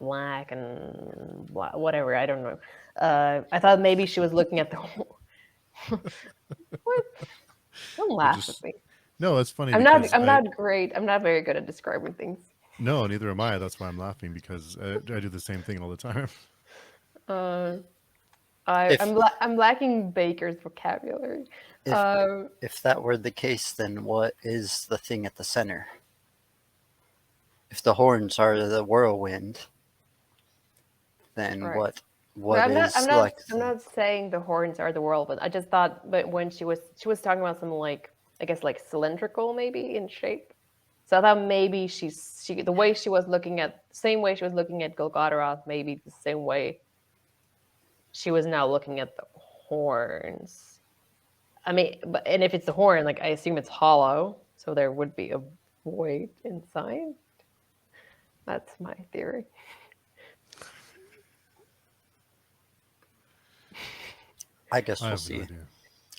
black and whatever. I don't know. I thought maybe she was looking at the what? Don't laugh at me. No, it's funny I'm because not great. I'm not very good at describing things. no, neither am I. That's why I'm laughing because I do the same thing all the time. I'm lacking Baker's vocabulary. If that were the case, then what is the thing at the center? If the horns are the whirlwind, then Right. what I'm is not. like? I'm not saying the horns are the whirlwind. I just thought, but when she was talking about something like I guess like cylindrical maybe in shape. So I thought maybe the way she was looking at same way she was looking at Golgotha, maybe the same way she was now looking at the horns. I mean, and if it's the horn, like I assume it's hollow, so there would be a void inside. That's my theory. I guess I we'll have no see.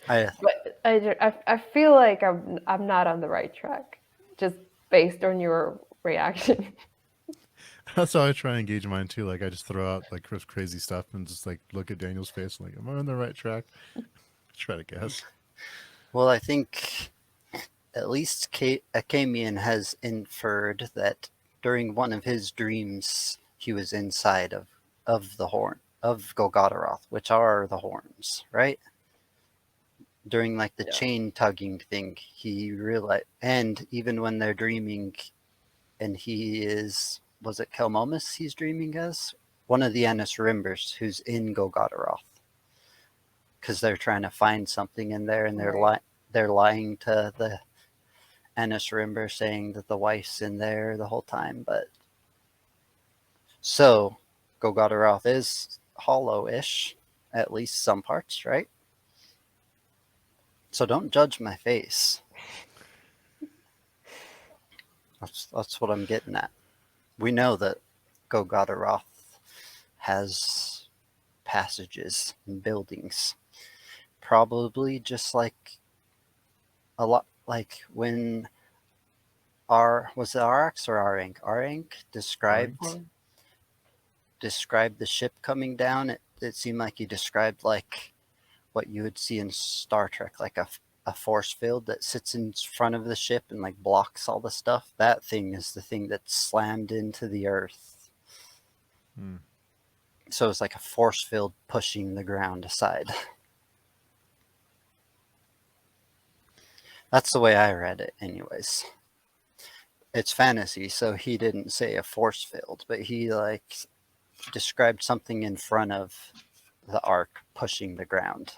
idea. But I feel like I'm not on the right track, just based on your reaction. That's how I try and engage mine too. Like I just throw out like crazy stuff and just like look at Daniel's face. Like, am I on the right track? Try to guess. Well, I think at least Akamian has inferred that during one of his dreams he was inside of the horn of Golgotharoth, which are the horns, right? During like the Yeah. chain tugging thing, he realized, and even when they're dreaming, and was it Kelmomus he's dreaming as? One of the Anasrimbers who's in Golgotharoth. Because they're trying to find something in there, and they're lying to the Anasrimber, saying that the wife's in there the whole time. But so Golgotharoth is hollow-ish, at least some parts, right? So don't judge my face. That's what I'm getting at. We know that Golgotharoth has passages and buildings. Probably just like a lot like when was it Arax or Arank? Arank described the ship coming down. It seemed like he described like what you would see in Star Trek, like a force field that sits in front of the ship and like blocks all the stuff. That thing is the thing that's slammed into the earth. So it's like a force field pushing the ground aside. That's the way I read it anyways. It's fantasy, so he didn't say a force field, but he like described something in front of the ark pushing the ground,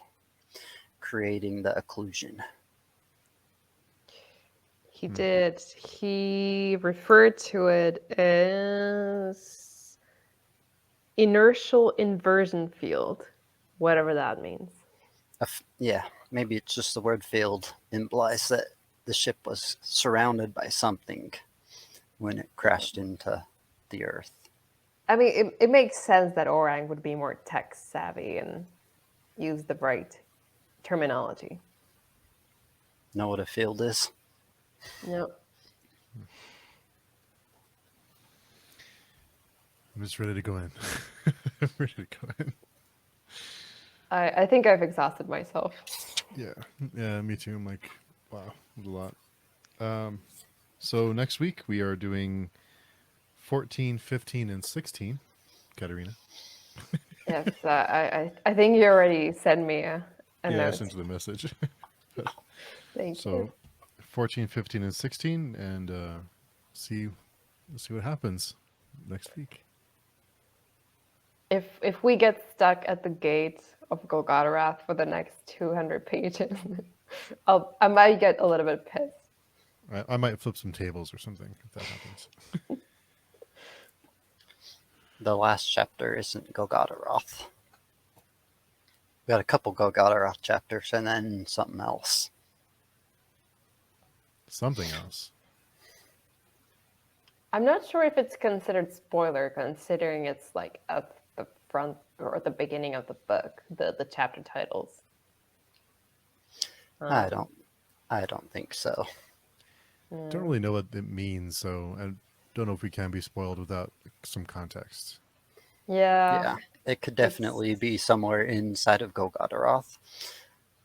creating the occlusion. He did. He referred to it as inertial inversion field, whatever that means. Yeah, maybe it's just the word field implies that the ship was surrounded by something when it crashed into the Earth. I mean, it makes sense that Orang would be more tech savvy and use the right terminology. Know what a field is? Yep. I'm just ready to go in. I'm ready to go in. I think I've exhausted myself. Yeah, me too. I'm like, wow, there's a lot. So next week we are doing 14, 15, and 16. Katerina. Yes, I think you already sent me a Yeah, I note. sent you the message. Thank you. So 14, 15, and 16, and see what happens next week. If we get stuck at the gate of Golgotha for the next 200 pages, I might get a little bit pissed. I might flip some tables or something if that happens. The last chapter isn't Golgotha. We got a couple Golgotha chapters and then something else. Something else. I'm not sure if it's considered spoiler, considering it's like at the front or at the beginning of the book, the chapter titles. I don't think so. Don't really know what it means, so I don't know if we can be spoiled without some context. Yeah, it could definitely be somewhere inside of Golgotha.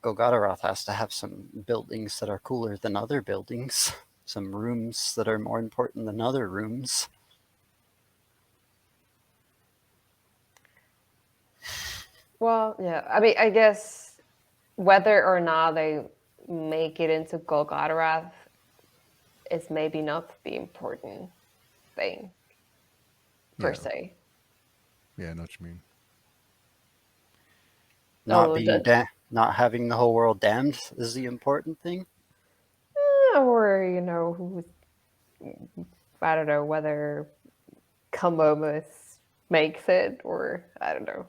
Golgotha has to have some buildings that are cooler than other buildings, some rooms that are more important than other rooms. Well, yeah. I mean, I guess whether or not they make it into Golgotha is maybe not the important thing per se. Yeah, I know what you mean. Not having the whole world damned is the important thing. Or who's, I don't know whether Kamomus makes it, or I don't know,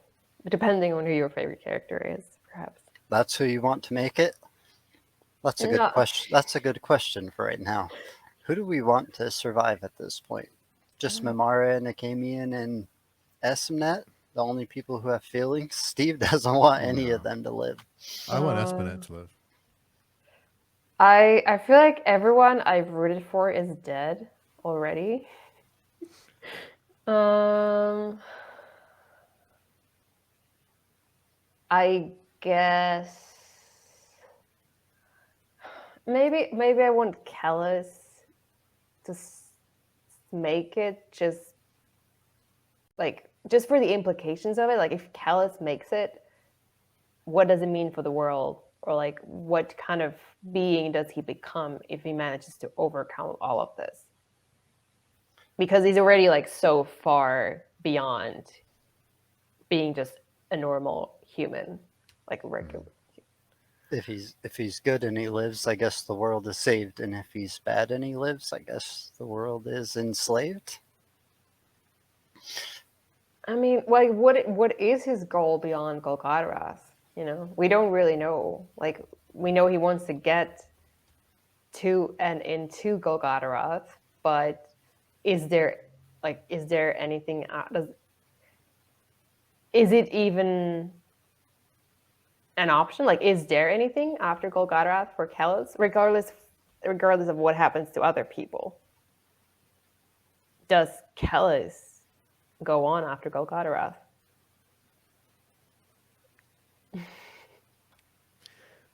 depending on who your favorite character is, perhaps. That's who you want to make it. That's a good question. That's a good question for right now. Who do we want to survive at this point? Just Mimara, Nakamian, and Esmnet? The only people who have feelings? Steve doesn't want any of them to live. I want Espenet to live. I feel like everyone I've rooted for is dead already. I guess maybe I want Kellis to make it, just for the implications of it. Like, if Kellis makes it, what does it mean for the world? Or like, what kind of being does he become if he manages to overcome all of this? Because he's already like so far beyond being just a normal human, like regular. If he's good and he lives, I guess the world is saved. And if he's bad and he lives, I guess the world is enslaved. I mean, like, what is his goal beyond Golgotha? We don't really know. Like, we know he wants to get to and into Golgotha, but is there anything? Is it even an option? Like, is there anything after Golgotha for Kellis, regardless of what happens to other people? Does Kellis go on after Golgotha?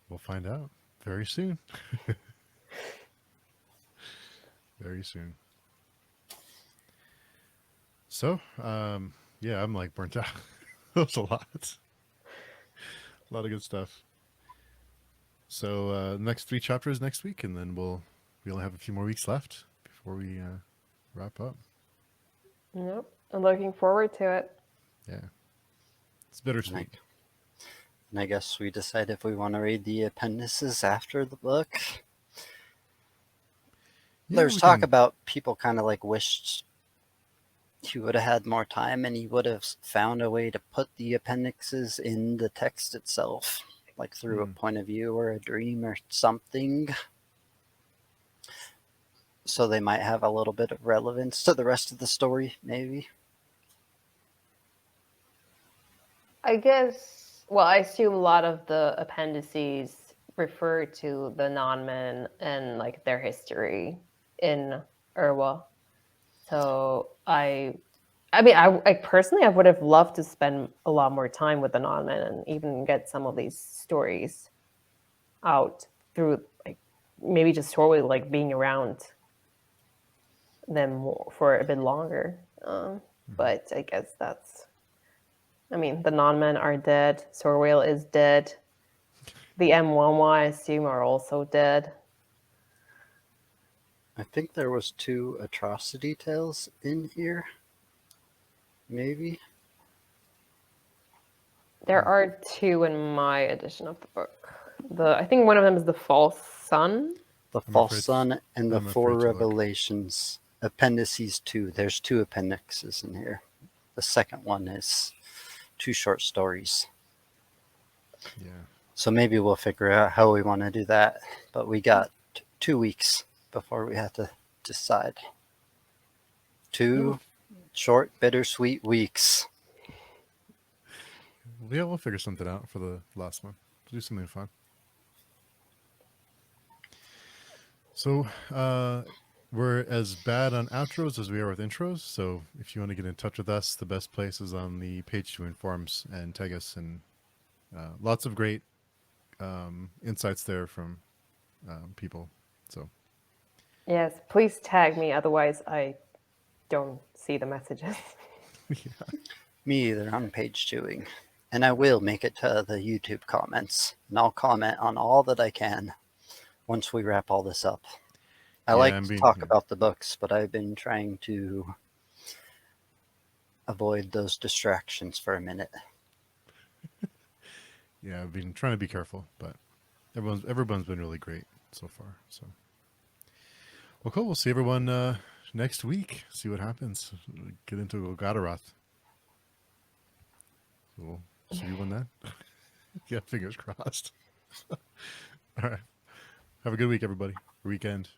We'll find out very soon. Very soon. So, yeah, I'm like burnt out. That was a lot. A lot of good stuff. So, next 3 chapters next week, and then we'll only have a few more weeks left before we wrap up. Yep, I'm looking forward to it. Yeah, it's bittersweet. And I guess we decide if we want to read the appendices after the book. Yeah, There's talk about people kind of like wished he would have had more time and he would have found a way to put the appendixes in the text itself. like through a Mm. point of view or a dream or something. So they might have a little bit of relevance to the rest of the story, maybe. I guess, well, I assume a lot of the appendices refer to the non-men and like their history in Irwa. So I mean, I personally, I would have loved to spend a lot more time with the non-men and even get some of these stories out through like maybe just totally like being around them more, for a bit longer. But I guess that's. I mean, the non-men are dead. Sorwale is dead. The M11, I assume, are also dead. I think there was 2 atrocity tales in here. Maybe. There are 2 in my edition of the book. I think one of them is the false sun. The I'm False afraid Sun and the I'm 4 afraid to look. Revelations. Appendices 2. There's 2 appendixes in here. The second one is 2 short stories. Yeah. So maybe we'll figure out how we want to do that. But we got 2 weeks before we have to decide. 2 short, bittersweet weeks. Yeah, we'll figure something out for the last one. Do something fun. So, we're as bad on outros as we are with intros. So, if you want to get in touch with us, the best place is on the page to informs and tag us, and lots of great insights there from people. So, Yes, please tag me, otherwise I don't see the messages. yeah. Me either. I'm page 2ing. And I will make it to the YouTube comments. And I'll comment on all that I can once we wrap all this up. I Yeah, like I'm to being- talk yeah. about the books, but I've been trying to avoid those distractions for a minute. Yeah, I've been trying to be careful, but everyone's been really great so far. So, well, cool. We'll see everyone next week. See what happens. Get into Golgotharoth. So we'll see you on that. Yeah, fingers crossed. All right. Have a good week, everybody. Weekend.